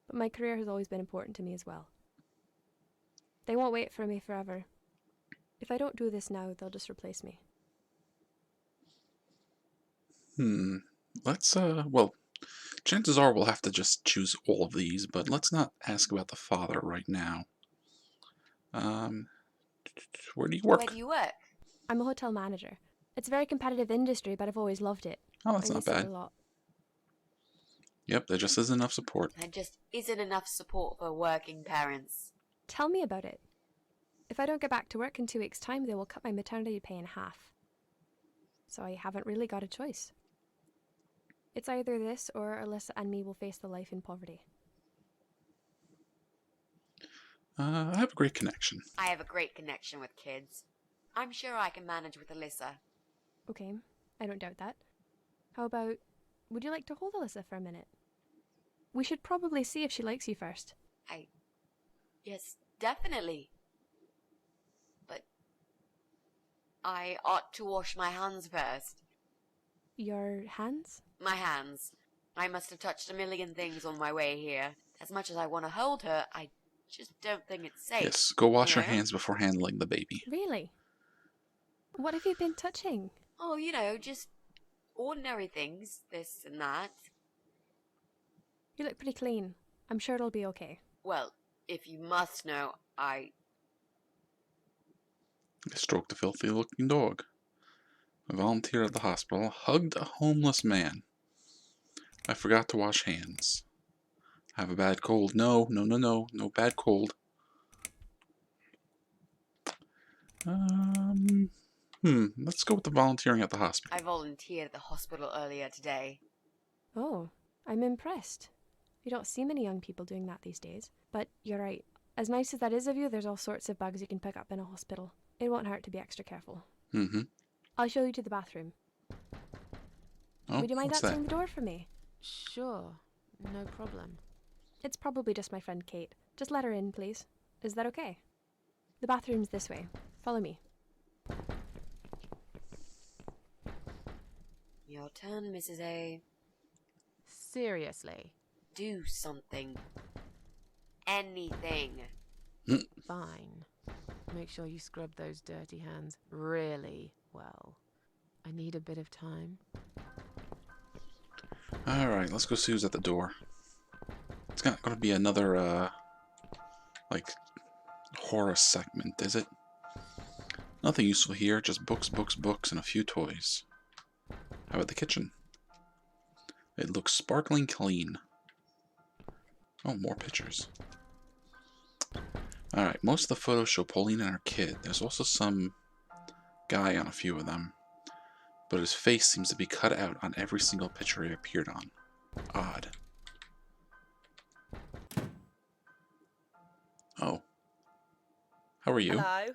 but my career has always been important to me as well. They won't wait for me forever. If I don't do this now, they'll just replace me. Let's, well, chances are we'll have to just choose all of these, but let's not ask about the father right now. Where do you work? Where do you work? I'm a hotel manager. It's a very competitive industry, but I've always loved it. Oh, that's I not miss it bad. a lot. Yep, there just isn't enough support. There just isn't enough support for working parents. Tell me about it. If I don't get back to work in 2 weeks' time, they will cut my maternity pay in half. So I haven't really got a choice. It's either this or Alyssa and me will face the life in poverty. I have a great connection. I have a great connection with kids. I'm sure I can manage with Alyssa. Okay, I don't doubt that. How about, would you like to hold Alyssa for a minute? We should probably see if she likes you first. Yes, definitely. But I ought to wash my hands first. Your hands? My hands. I must have touched a million things on my way here. As much as I want to hold her, I just don't think it's safe. Yes, go wash your know? hands before handling the baby. Really? What have you been touching? Oh, just ordinary things, this and that. You look pretty clean. I'm sure it'll be okay. Well, if you must know, I stroked a filthy looking dog. A volunteer at the hospital hugged a homeless man. I forgot to wash hands. I have a bad cold. No bad cold. Let's go with the volunteering at the hospital. I volunteered at the hospital earlier today. Oh, I'm impressed. You don't see many young people doing that these days. But you're right. As nice as that is of you, there's all sorts of bugs you can pick up in a hospital. It won't hurt to be extra careful. Mm-hmm. I'll show you to the bathroom. Oh, Would you mind what's answering that? the door for me? Sure, no problem. It's probably just my friend Kate. Just let her in, please. Is that okay? The bathroom's this way. Follow me. Your turn, Mrs. A. Seriously. Do something. Anything. Fine. Make sure you scrub those dirty hands really well. I need a bit of time. Alright, let's go see who's at the door. It's not going to be another, horror segment, is it? Nothing useful here, just books, and a few toys. How about the kitchen? It looks sparkling clean. Oh, more pictures. Alright, most of the photos show Pauline and her kid. There's also some guy on a few of them. But his face seems to be cut out on every single picture he appeared on. Odd. Oh. How are you? Hello.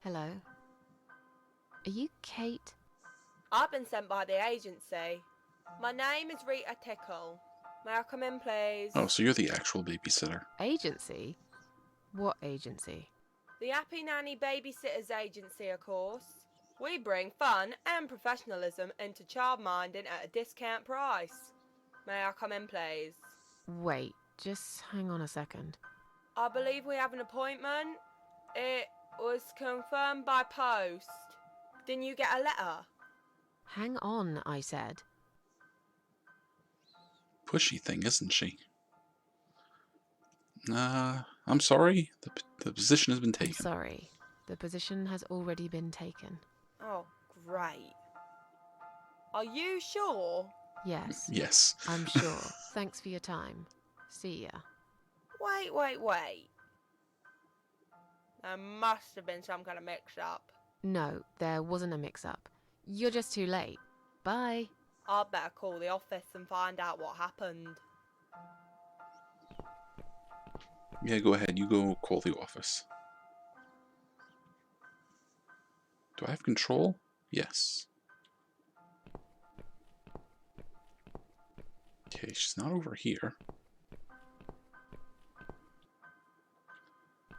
Hello. Are you Kate? I've been sent by the agency. My name is Rita Tickle. May I come in, please? Oh, so you're the actual babysitter. Agency? What agency? The Happy Nanny Babysitters Agency, of course. We bring fun and professionalism into childminding at a discount price. May I come in, please? Wait, just hang on a second. I believe we have an appointment. It was confirmed by post. Didn't you get a letter? Hang on, I said. Pushy thing, isn't she? I'm sorry. The position has been I'm taken. sorry. The position has already been taken. Oh, great. Are you sure? Yes, Yes. I'm sure. Thanks for your time. See ya. Wait. There must have been some kind of mix-up. No, there wasn't a mix-up. You're just too late. Bye. I'd better call the office and find out what happened. Yeah, go ahead. You go call the office. Do I have control? Yes. Okay, she's not over here. Is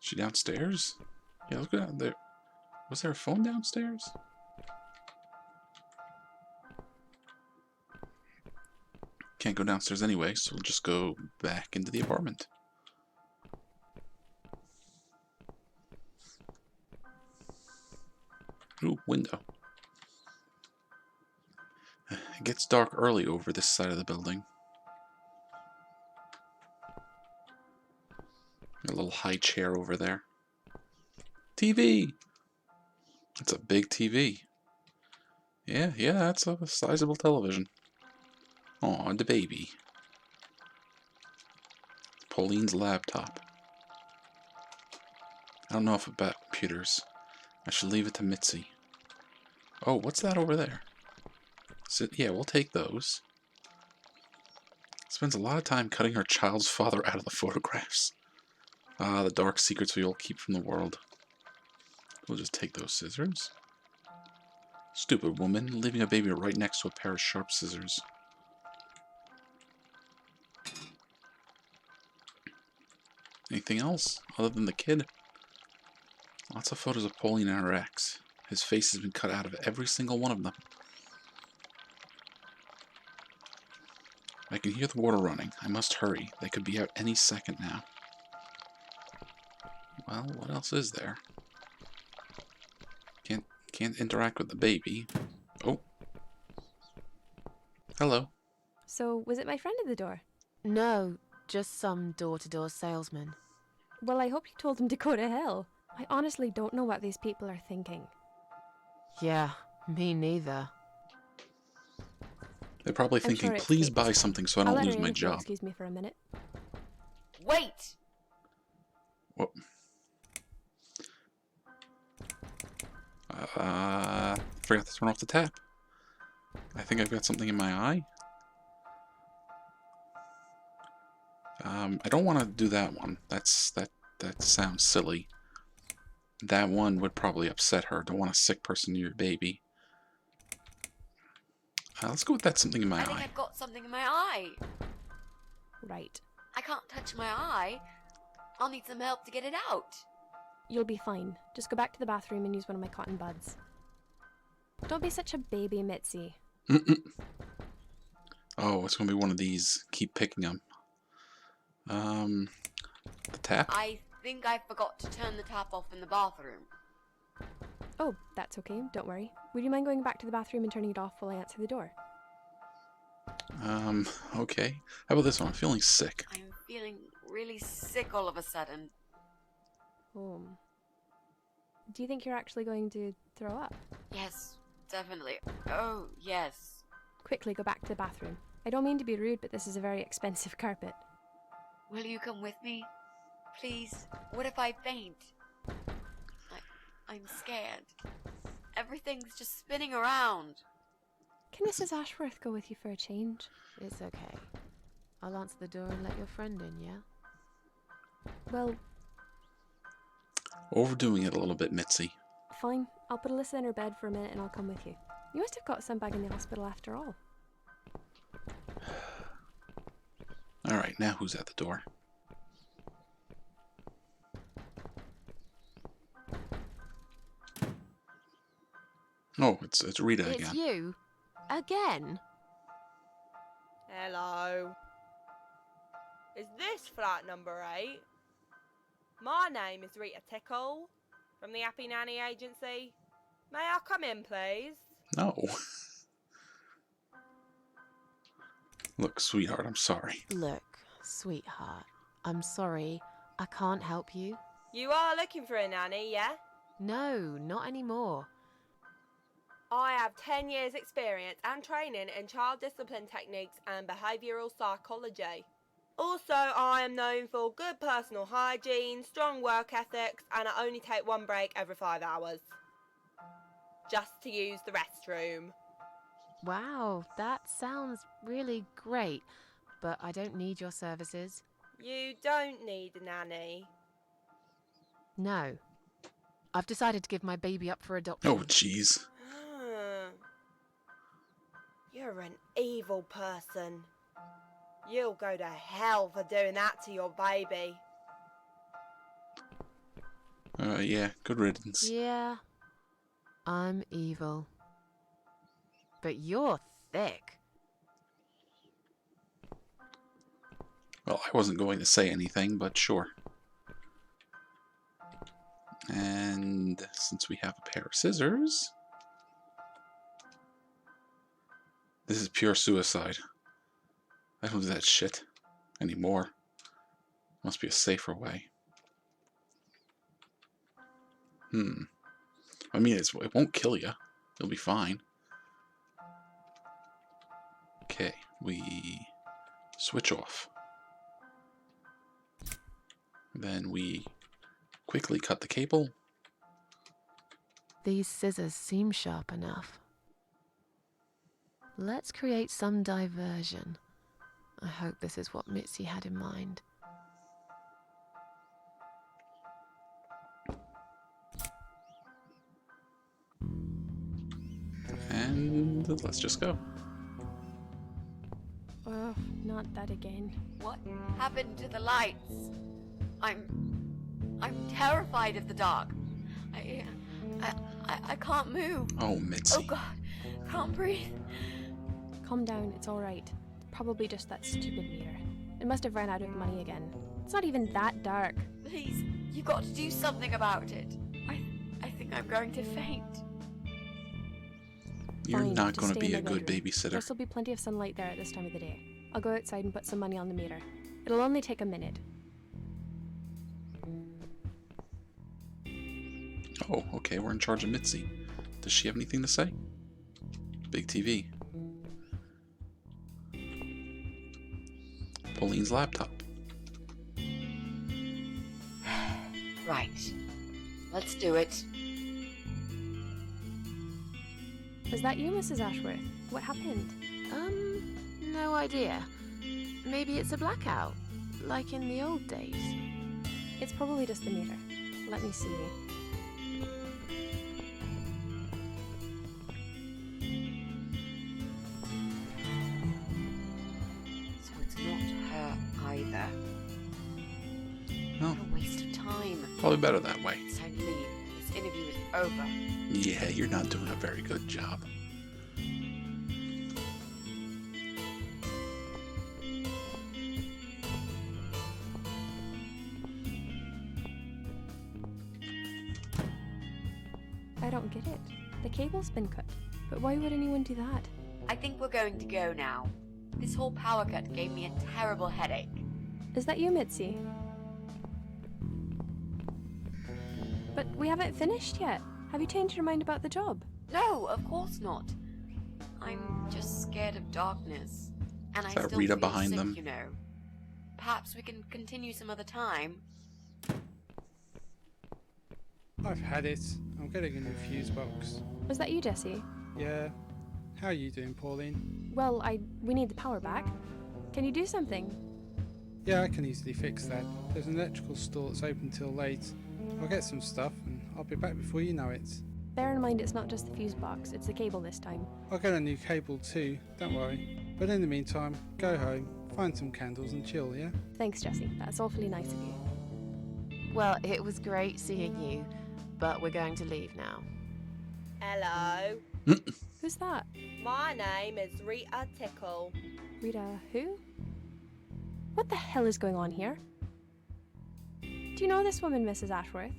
she downstairs? Yeah, let's go down there. Was there a phone downstairs? Can't go downstairs anyway, so we'll just go back into the apartment. Ooh, window. It gets dark early over this side of the building. A little high chair over there. TV! It's a big TV. Yeah, that's a sizable television. Aw, the baby. Pauline's laptop. I don't know if about computers. I should leave it to Mitzi. Oh, what's that over there? So, yeah, we'll take those. Spends a lot of time cutting her child's father out of the photographs. Ah, the dark secrets we all keep from the world. We'll just take those scissors. Stupid woman, leaving a baby right next to a pair of sharp scissors. Anything else other than the kid? Lots of photos of Pauline and her ex. His face has been cut out of every single one of them. I can hear the water running. I must hurry. They could be out any second now. Well, what else is there? Can't interact with the baby. Oh. Hello. So, was it my friend at the door? No, just some door-to-door salesman. Well, I hope you told him to go to hell. I honestly don't know what these people are thinking. Yeah, me neither. They're probably I'm thinking, sure it's please Kate's. buy something so I I'll don't let lose her in my if you'll job. excuse me for a minute. Wait! Whoa. Forgot to turn off the tap. I think I've got something in my eye. I don't want to do that one. That sounds silly. That one would probably upset her. Don't want a sick person near your baby. Let's go with that something in my I think eye. I've got something in my eye. Right. I can't touch my eye. I'll need some help to get it out. You'll be fine. Just go back to the bathroom and use one of my cotton buds. Don't be such a baby, Mitzi. Oh, it's gonna be one of these. Keep picking them. The tap? I think I forgot to turn the tap off in the bathroom. Oh, that's okay. Don't worry. Would you mind going back to the bathroom and turning it off while I answer the door? Okay. How about this one? I'm feeling sick. I'm feeling really sick all of a sudden. Oh. Do you think you're actually going to throw up? Yes, definitely. Oh, yes. Quickly go back to the bathroom. I don't mean to be rude, but this is a very expensive carpet. Will you come with me? Please? What if I faint? I'm scared. Everything's just spinning around. Can Mrs. Ashworth go with you for a change? It's okay. I'll answer the door and let your friend in, yeah? Well, Overdoing it a little bit, Mitzi. fine. I'll put Alyssa in her bed for a minute and I'll come with you. You must have got some back in the hospital after all. Alright, now who's at the door? Oh, it's Rita It's again. you? Again? Hello. Is this flat number 8? My name is Rita Tickle from the Happy Nanny Agency. May I come in, please? No. Look, sweetheart, I'm sorry. Look, sweetheart, I'm sorry. I can't help you. You are looking for a nanny, yeah? No, not anymore. I have 10 years experience and training in child discipline techniques and behavioural psychology. Also, I am known for good personal hygiene, strong work ethics, and I only take one break every 5 hours. Just to use the restroom. Wow, that sounds really great, but I don't need your services. You don't need a nanny. No. I've decided to give my baby up for adoption. Oh, jeez. You're an evil person. You'll go to hell for doing that to your baby. Yeah, good riddance. Yeah, I'm evil. But you're thick. Well, I wasn't going to say anything, but sure. And since we have a pair of scissors... This is pure suicide. I don't do that shit anymore. Must be a safer way. I mean, it won't kill you. You'll be fine. Okay, we switch off. Then we quickly cut the cable. These scissors seem sharp enough. Let's create some diversion. I hope this is what Mitzi had in mind. And let's just go. Oh, not that again. What happened to the lights? I'm terrified of the dark. I can't move. Oh, Mitzi. Oh God, can't breathe. Calm down, it's alright. Probably just that stupid meter. It must have run out of money again. It's not even that dark. Please, you got to do something about it. I think I'm going to faint. You're Fine, not just going to stay be in a the good bedroom. babysitter. There'll still be plenty of sunlight there at this time of the day. I'll go outside and put some money on the meter. It'll only take a minute. Oh, okay, we're in charge of Mitzi. Does she have anything to say? Big TV. Pauline's laptop. Right. Let's do it. Is that you, Mrs. Ashworth? What happened? No idea. Maybe it's a blackout, like in the old days. It's probably just the meter. Let me see. So it's not her either. Oh, What a waste of time. probably better that way. It's time to leave. This interview is over. Yeah, you're not doing a very good job. I don't get it. The cable's been cut. But why would anyone do that? I think we're going to go now. This whole power cut gave me a terrible headache. Is that you, Mitzi? But we haven't finished yet. Have you changed your mind about the job? No, of course not. I'm just scared of darkness. And I that still Rita feel behind sick, them? you know. Perhaps we can continue some other time. I've had it. I'm getting a new fuse box. Was that you, Jesse? Yeah. How are you doing, Pauline? Well, we need the power back. Can you do something? Yeah, I can easily fix that. There's an electrical store that's open till late. I'll get some stuff and I'll be back before you know it. Bear in mind it's not just the fuse box, it's the cable this time. I'll get a new cable too, don't worry. But in the meantime, go home, find some candles and chill, yeah? Thanks, Jesse. That's awfully nice of you. Well, it was great seeing you, but we're going to leave now. Hello. Who's that? My name is Rita Tickle. Rita who? What the hell is going on here? Do you know this woman, Mrs. Ashworth?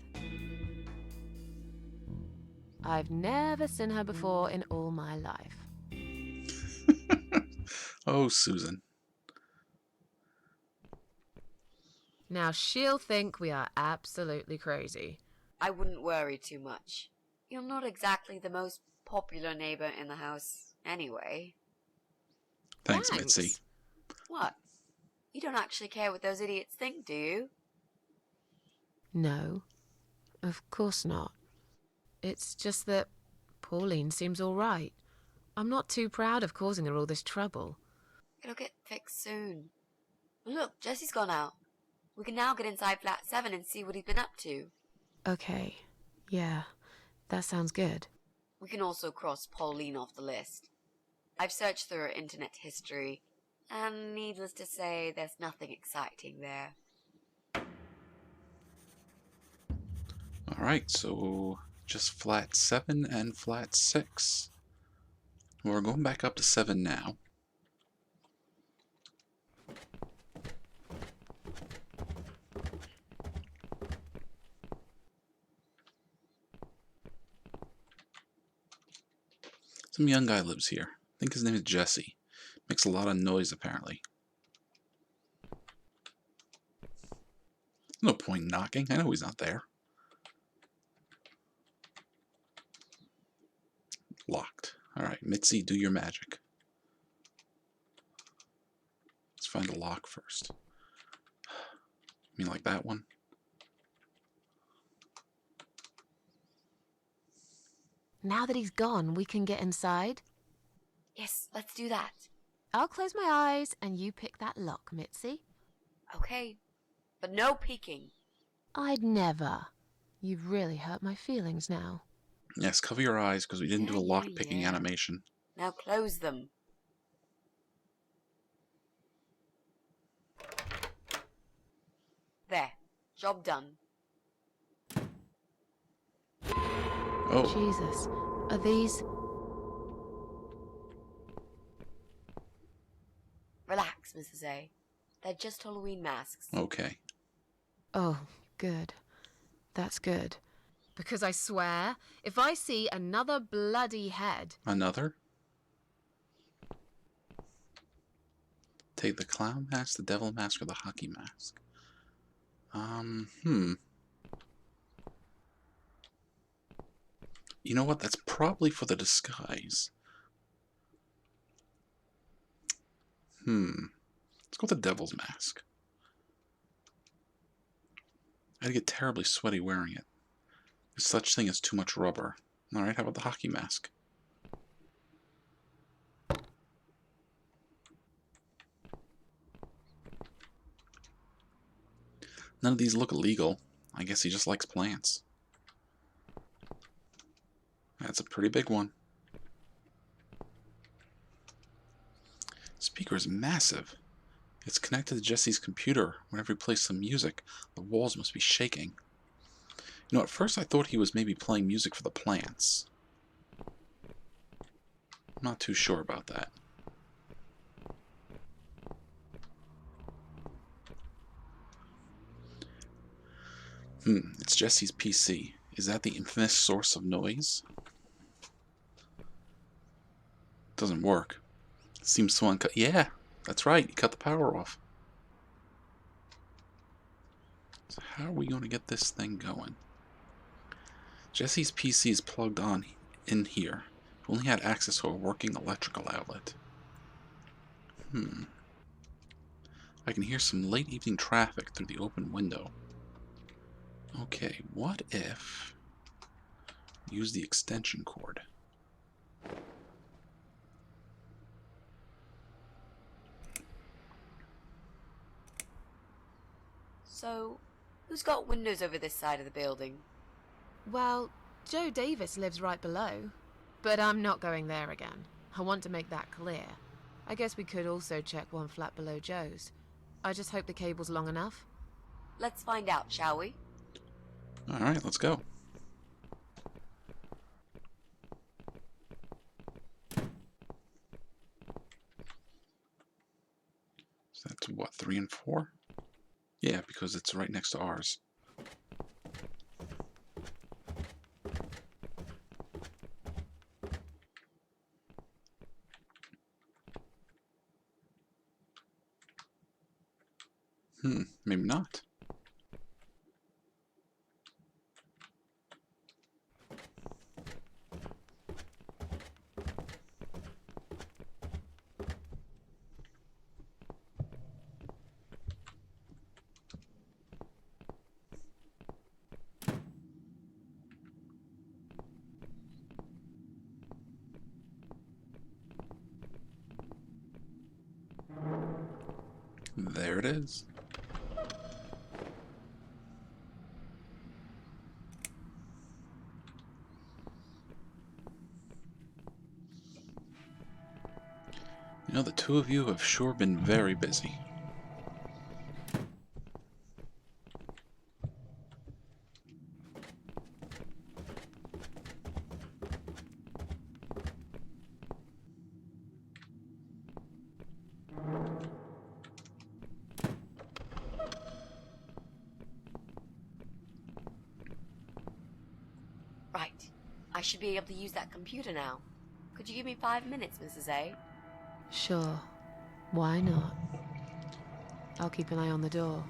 I've never seen her before in all my life. Oh, Susan. Now she'll think we are absolutely crazy. I wouldn't worry too much. You're not exactly the most popular neighbor in the house anyway. Thanks, Mitzi. What? You don't actually care what those idiots think, do you? No, of course not. It's just that Pauline seems all right. I'm not too proud of causing her all this trouble. It'll get fixed soon. Look, Jesse's gone out. We can now get inside flat 7 and see what he's been up to. Okay, yeah, that sounds good. We can also cross Pauline off the list. I've searched through her internet history, and needless to say, there's nothing exciting there. Alright, so just flat 7 and flat 6. We're going back up to 7 now. Some young guy lives here. I think his name is Jesse. Makes a lot of noise, apparently. No point knocking. I know he's not there. Locked. Alright, Mitzi, do your magic. Let's find a lock first. I mean, like that one. Now that he's gone, we can get inside. Yes, let's do that. I'll close my eyes and you pick that lock, Mitzi. Okay, but no peeking. I'd never. You've really hurt my feelings now. Yes, cover your eyes because we didn't do a Yeah, lock-picking yeah. animation. Now close them. There. Job done. Oh, Jesus. Are these... Relax, Mrs. A. They're just Halloween masks. okay. Oh, good. That's good. Because I swear, if I see another bloody head... Another? Take the clown mask, the devil mask, or the hockey mask. You know what? That's probably for the disguise. Let's go with the devil's mask. I'd get terribly sweaty wearing it. There's such thing as too much rubber. Alright, how about the hockey mask? None of these look illegal. I guess he just likes plants. That's a pretty big one. Speaker is massive. It's connected to Jesse's computer. Whenever he plays some music, the walls must be shaking. You know, at first I thought he was maybe playing music for the plants. I'm not too sure about that. It's Jesse's PC. Is that the infamous source of noise? Doesn't work. Seems so uncut. Yeah, that's right. He cut the power off. So how are we going to get this thing going? Jesse's PC is plugged on in here. If only had access to a working electrical outlet. I can hear some late evening traffic through the open window. Okay, what if... use the extension cord. So, who's got windows over this side of the building? Well, Joe Davis lives right below. But I'm not going there again. I want to make that clear. I guess we could also check one flat below Joe's. I just hope the cable's long enough. Let's find out, shall we? Alright, let's go. So that's what, 3 and 4? Yeah, because it's right next to ours. Maybe not. There it is. You know, the two of you have sure been very busy. Right. I should be able to use that computer now. Could you give me 5 minutes, Mrs. A? Sure. Why not? I'll keep an eye on the door.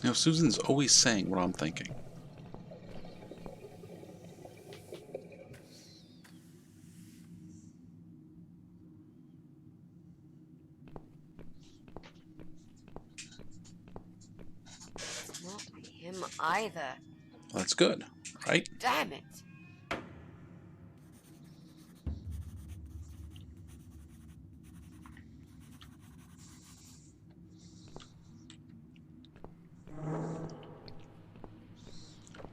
You know, Susan's always saying what I'm thinking. Not him either. Well, that's good, right? Damn it.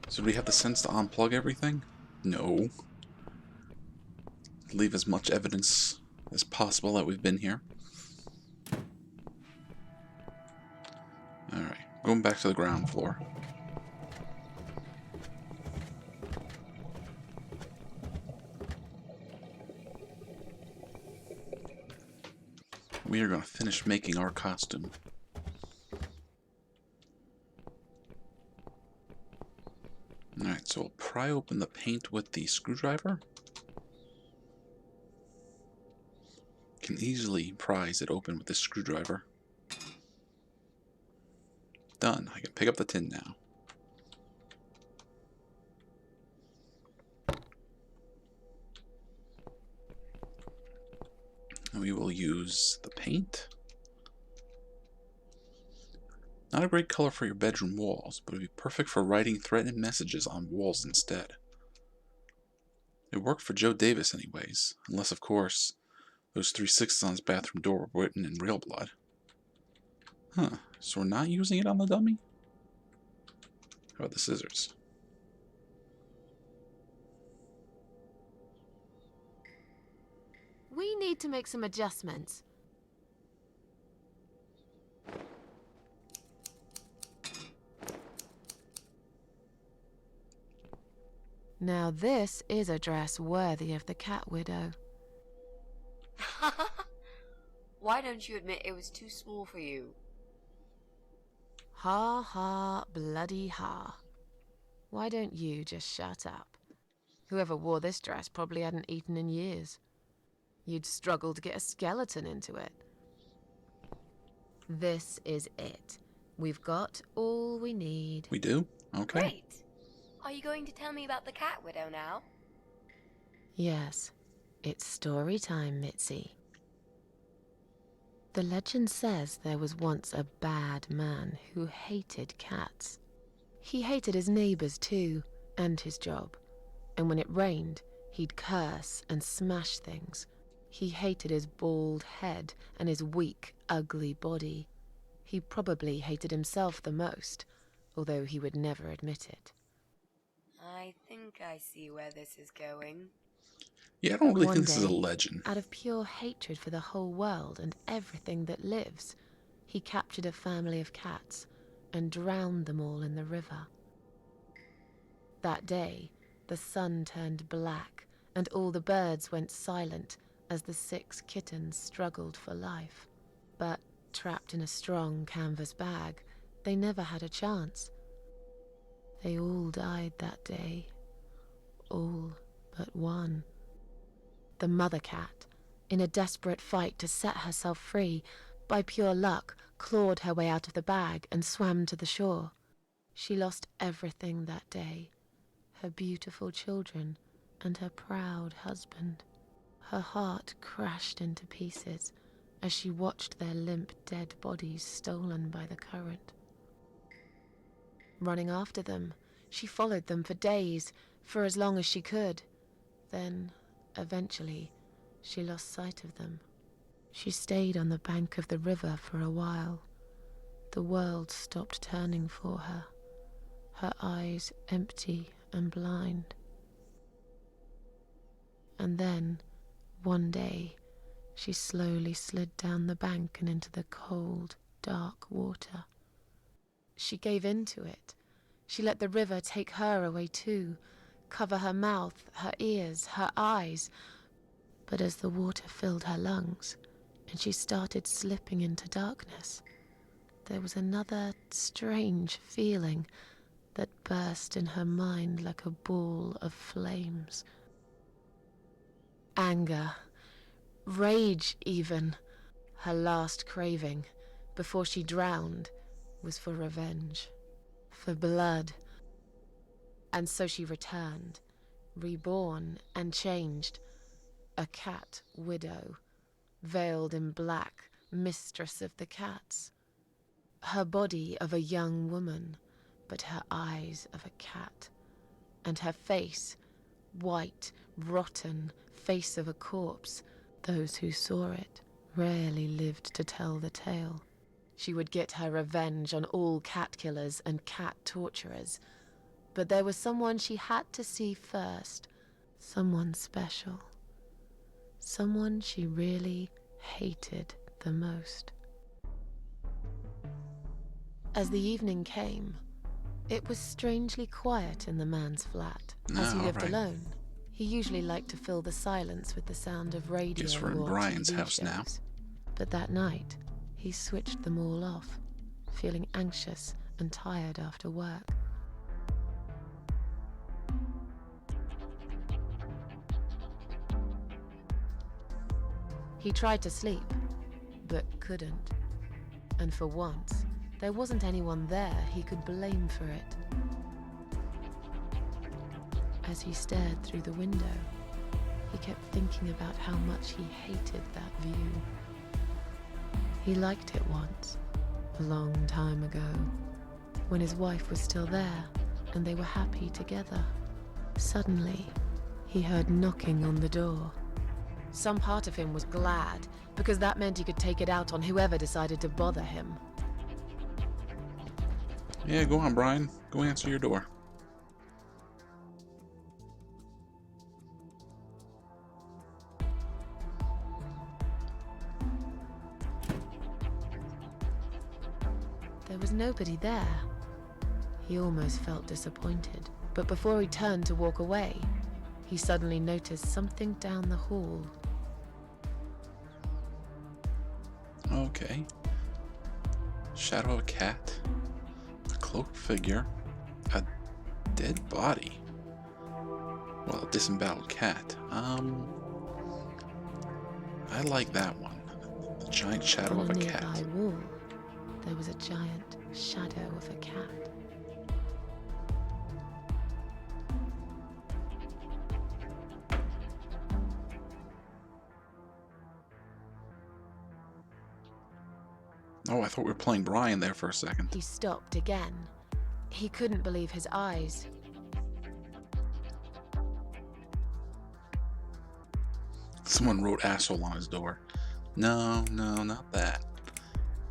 So do we have the sense to unplug everything? No. Leave as much evidence as possible that we've been here. Alright, going back to the ground floor. we are going to finish making our costume. Alright, so we'll pry open the paint with the screwdriver. Can easily prise it open with this screwdriver. Done. I can pick up the tin now. And we will use the paint. Not a great color for your bedroom walls, but it would be perfect for writing threatening messages on walls instead. It worked for Joe Davis anyways, unless of course those 3 6s on his bathroom door were written in real blood. Huh, so we're not using it on the dummy? How about the scissors? We need to make some adjustments. Now this is a dress worthy of the cat widow. Why don't you admit it was too small for you? Ha ha, bloody ha. Why don't you just shut up? Whoever wore this dress probably hadn't eaten in years. You'd struggle to get a skeleton into it. This is it. We've got all we need. We do? Okay. Great. Are you going to tell me about the cat widow now? Yes, it's story time, Mitzi. The legend says there was once a bad man who hated cats. He hated his neighbors too, and his job. And when it rained, he'd curse and smash things. He hated his bald head and his weak, ugly body. He probably hated himself the most, although he would never admit it. I think I see where this is going. Yeah, I don't really One think this is a day, legend. out of pure hatred for the whole world and everything that lives, he captured a family of cats and drowned them all in the river. That day, the sun turned black and all the birds went silent as the 6 kittens struggled for life. But trapped in a strong canvas bag, they never had a chance. They all died that day. All but one. The mother cat, in a desperate fight to set herself free, by pure luck, clawed her way out of the bag and swam to the shore. She lost everything that day. Her beautiful children and her proud husband. Her heart crashed into pieces as she watched their limp dead bodies stolen by the current. Running after them, she followed them for days, for as long as she could. Then, eventually, she lost sight of them. She stayed on the bank of the river for a while. The world stopped turning for her, her eyes empty and blind. And then, one day, she slowly slid down the bank and into the cold, dark water. She gave in to it. She let the river take her away too, cover her mouth, her ears, her eyes. But as the water filled her lungs, and she started slipping into darkness, there was another strange feeling that burst in her mind like a ball of flames. Anger, rage even. Her last craving, before she drowned, was for revenge, for blood. And so she returned, reborn and changed, a cat widow, veiled in black, mistress of the cats. Her body of a young woman, but her eyes of a cat, and her face, white, rotten, face of a corpse. Those who saw it rarely lived to tell the tale. She would get her revenge on all cat killers and cat torturers. But there was someone she had to see first. Someone special. Someone she really hated the most. As the evening came, it was strangely quiet in the man's flat. As he lived alone, he usually liked to fill the silence with the sound of radio Guess we're in or Bryan's TV house now. shows. But that night, he switched them all off, feeling anxious and tired after work. He tried to sleep, but couldn't. And for once, there wasn't anyone there he could blame for it. As he stared through the window, he kept thinking about how much he hated that view. He liked it once, a long time ago, when his wife was still there and they were happy together. Suddenly, he heard knocking on the door. Some part of him was glad, because that meant he could take it out on whoever decided to bother him. Yeah, go on, Bryan. Go answer your door. There was nobody there. He almost felt disappointed, but before he turned to walk away, he suddenly noticed something down the hall. Okay. Shadow of a cat. A cloaked figure. A dead body. Well, a disemboweled cat. I like that one. The giant shadow of a cat. On a nearby wall, there was a giant shadow of a cat. Oh, I thought we were playing Bryan there for a second. He stopped again. He couldn't believe his eyes. Someone wrote asshole on his door. No, not that.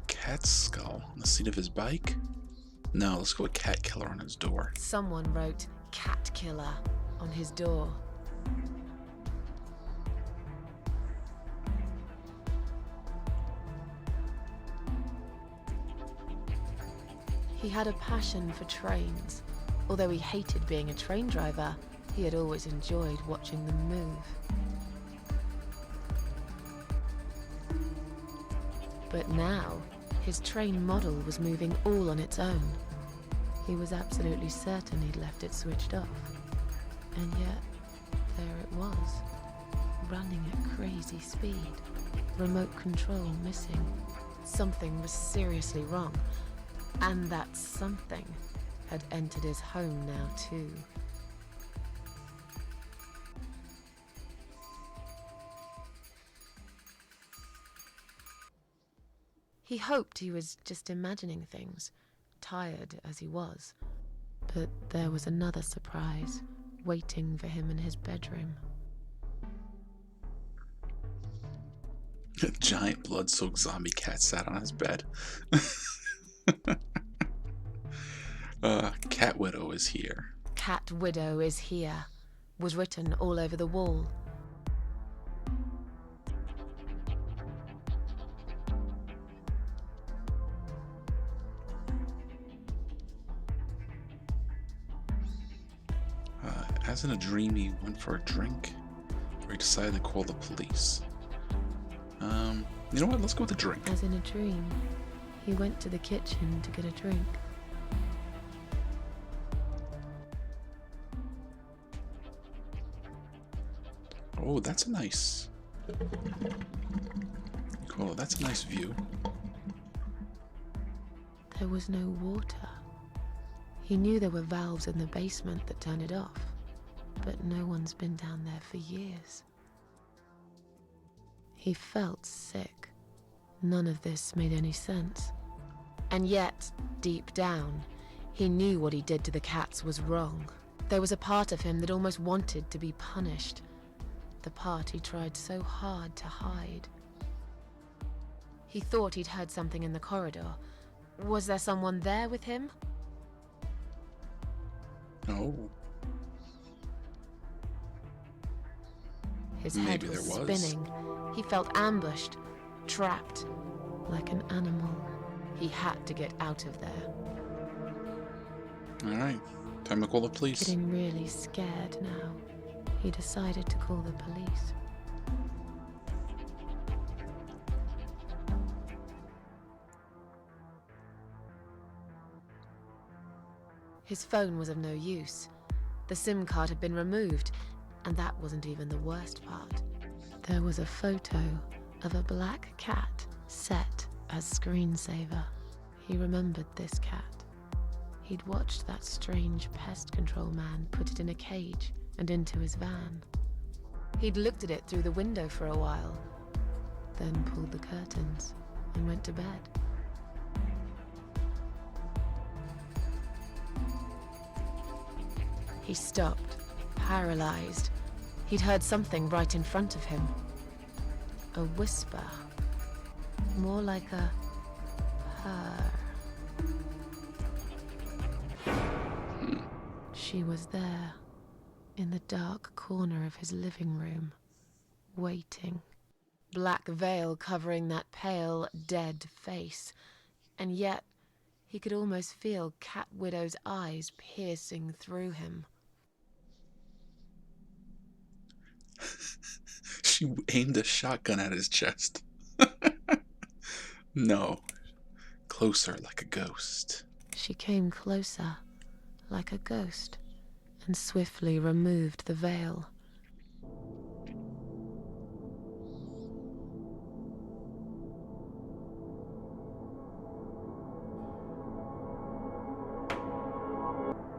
Cat skull on the seat of his bike? No, let's go with cat killer on his door. Someone wrote cat killer on his door. He had a passion for trains. Although he hated being a train driver, he had always enjoyed watching them move. But now, his train model was moving all on its own. He was absolutely certain he'd left it switched off. And yet, there it was, running at crazy speed. Remote control missing. Something was seriously wrong. And that something had entered his home now too. He hoped he was just imagining things, tired as he was. But there was another surprise waiting for him in his bedroom. A giant blood-soaked zombie cat sat on his bed. Cat Widow is here. Cat Widow is here, was written all over the wall. As in a dream, he went for a drink, or he decided to call the police. You know what? Let's go with the drink. As in a dream, he went to the kitchen to get a drink. Oh, that's a nice... Oh, that's a nice view. There was no water. He knew there were valves in the basement that turned it off, but no one's been down there for years. He felt sick. None of this made any sense. And yet, deep down, he knew what he did to the cats was wrong. There was a part of him that almost wanted to be punished. The part he tried so hard to hide. He thought he'd heard something in the corridor. Was there someone there with him? Oh. His Maybe head there was was. spinning. He felt ambushed, trapped, like an animal. He had to get out of there. Alright, time to call the police. Getting really scared now, he decided to call the police. His phone was of no use. The SIM card had been removed, and that wasn't even the worst part. There was a photo of a black cat set as screensaver. He remembered this cat. He'd watched that strange pest control man put it in a cage and into his van. He'd looked at it through the window for a while, then pulled the curtains and went to bed. He stopped, paralyzed. He'd heard something right in front of him. A whisper. More like a purr. She was there, in the dark corner of his living room, waiting. Black veil covering that pale, dead face. And yet, he could almost feel Cat Widow's eyes piercing through him. She aimed a shotgun at his chest. No. Closer, like a ghost. She came closer, like a ghost, and swiftly removed the veil.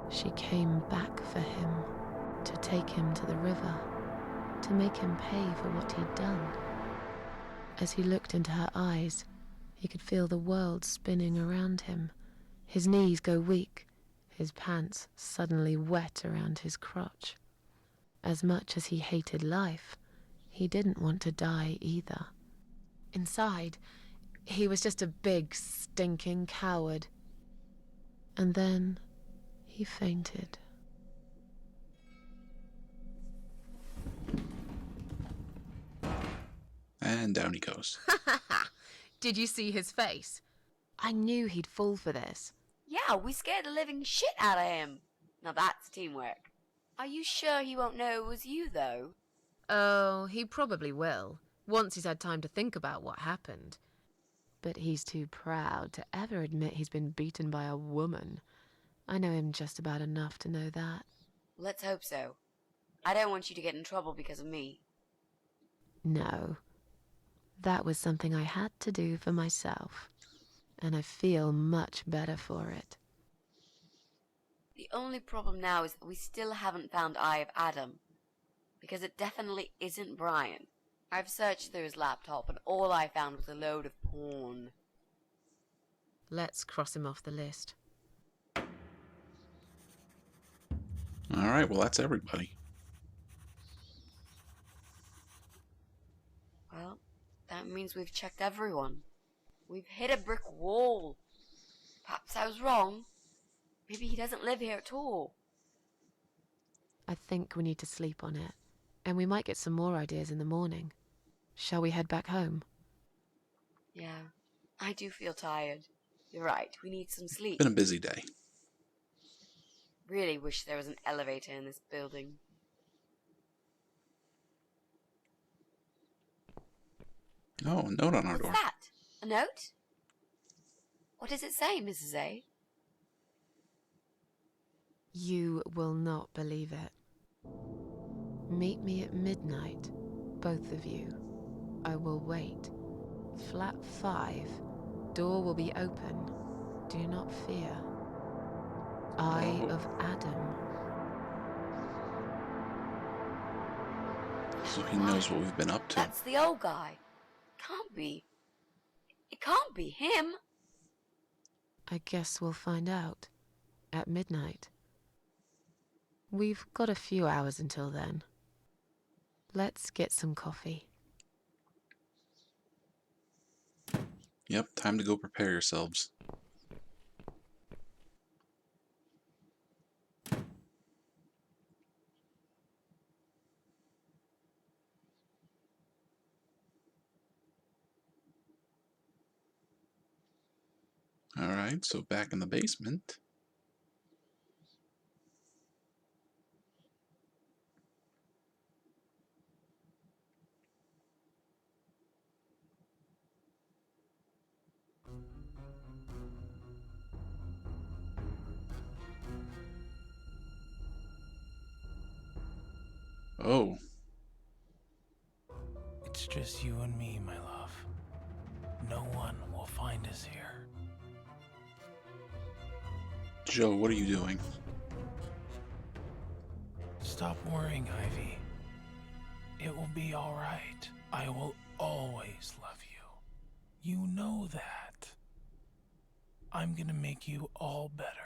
She came back for him, to take him to the river, to make him pay for what he'd done. As he looked into her eyes, he could feel the world spinning around him, his knees go weak, his pants suddenly wet around his crotch. As much as he hated life, he didn't want to die either. Inside, he was just a big, stinking coward. And then he fainted. And down he goes. Did you see his face? I knew he'd fall for this. Yeah, we scared the living shit out of him. Now that's teamwork. Are you sure he won't know it was you, though? Oh, he probably will, once he's had time to think about what happened. But he's too proud to ever admit he's been beaten by a woman. I know him just about enough to know that. Let's hope so. I don't want you to get in trouble because of me. No. That was something I had to do for myself. And I feel much better for it. The only problem now is that we still haven't found Eye of Adam. Because it definitely isn't Bryan. I've searched through his laptop and all I found was a load of porn. Let's cross him off the list. Alright, well that's everybody. Well, that means we've checked everyone. We've hit a brick wall. Perhaps I was wrong. Maybe he doesn't live here at all. I think we need to sleep on it. And we might get some more ideas in the morning. Shall we head back home? Yeah, I do feel tired. You're right, we need some sleep. Been a busy day. Really wish there was an elevator in this building. Oh, a note on our door. What's that? A note? What does it say, Mrs. A? You will not believe it. Meet me at midnight, both of you. I will wait. Flat 5. Door will be open. Do not fear. Eye of Adam. So he knows what we've been up to. That's the old guy. Can't be. It can't be him. I guess we'll find out. At midnight. We've got a few hours until then. Let's get some coffee. Yep, time to go prepare yourselves. Alright, so back in the basement. Oh. It's just you and me, my love. No one will find us here. Joe, what are you doing? Stop worrying, Ivy. It will be all right. I will always love you. You know that. I'm gonna make you all better.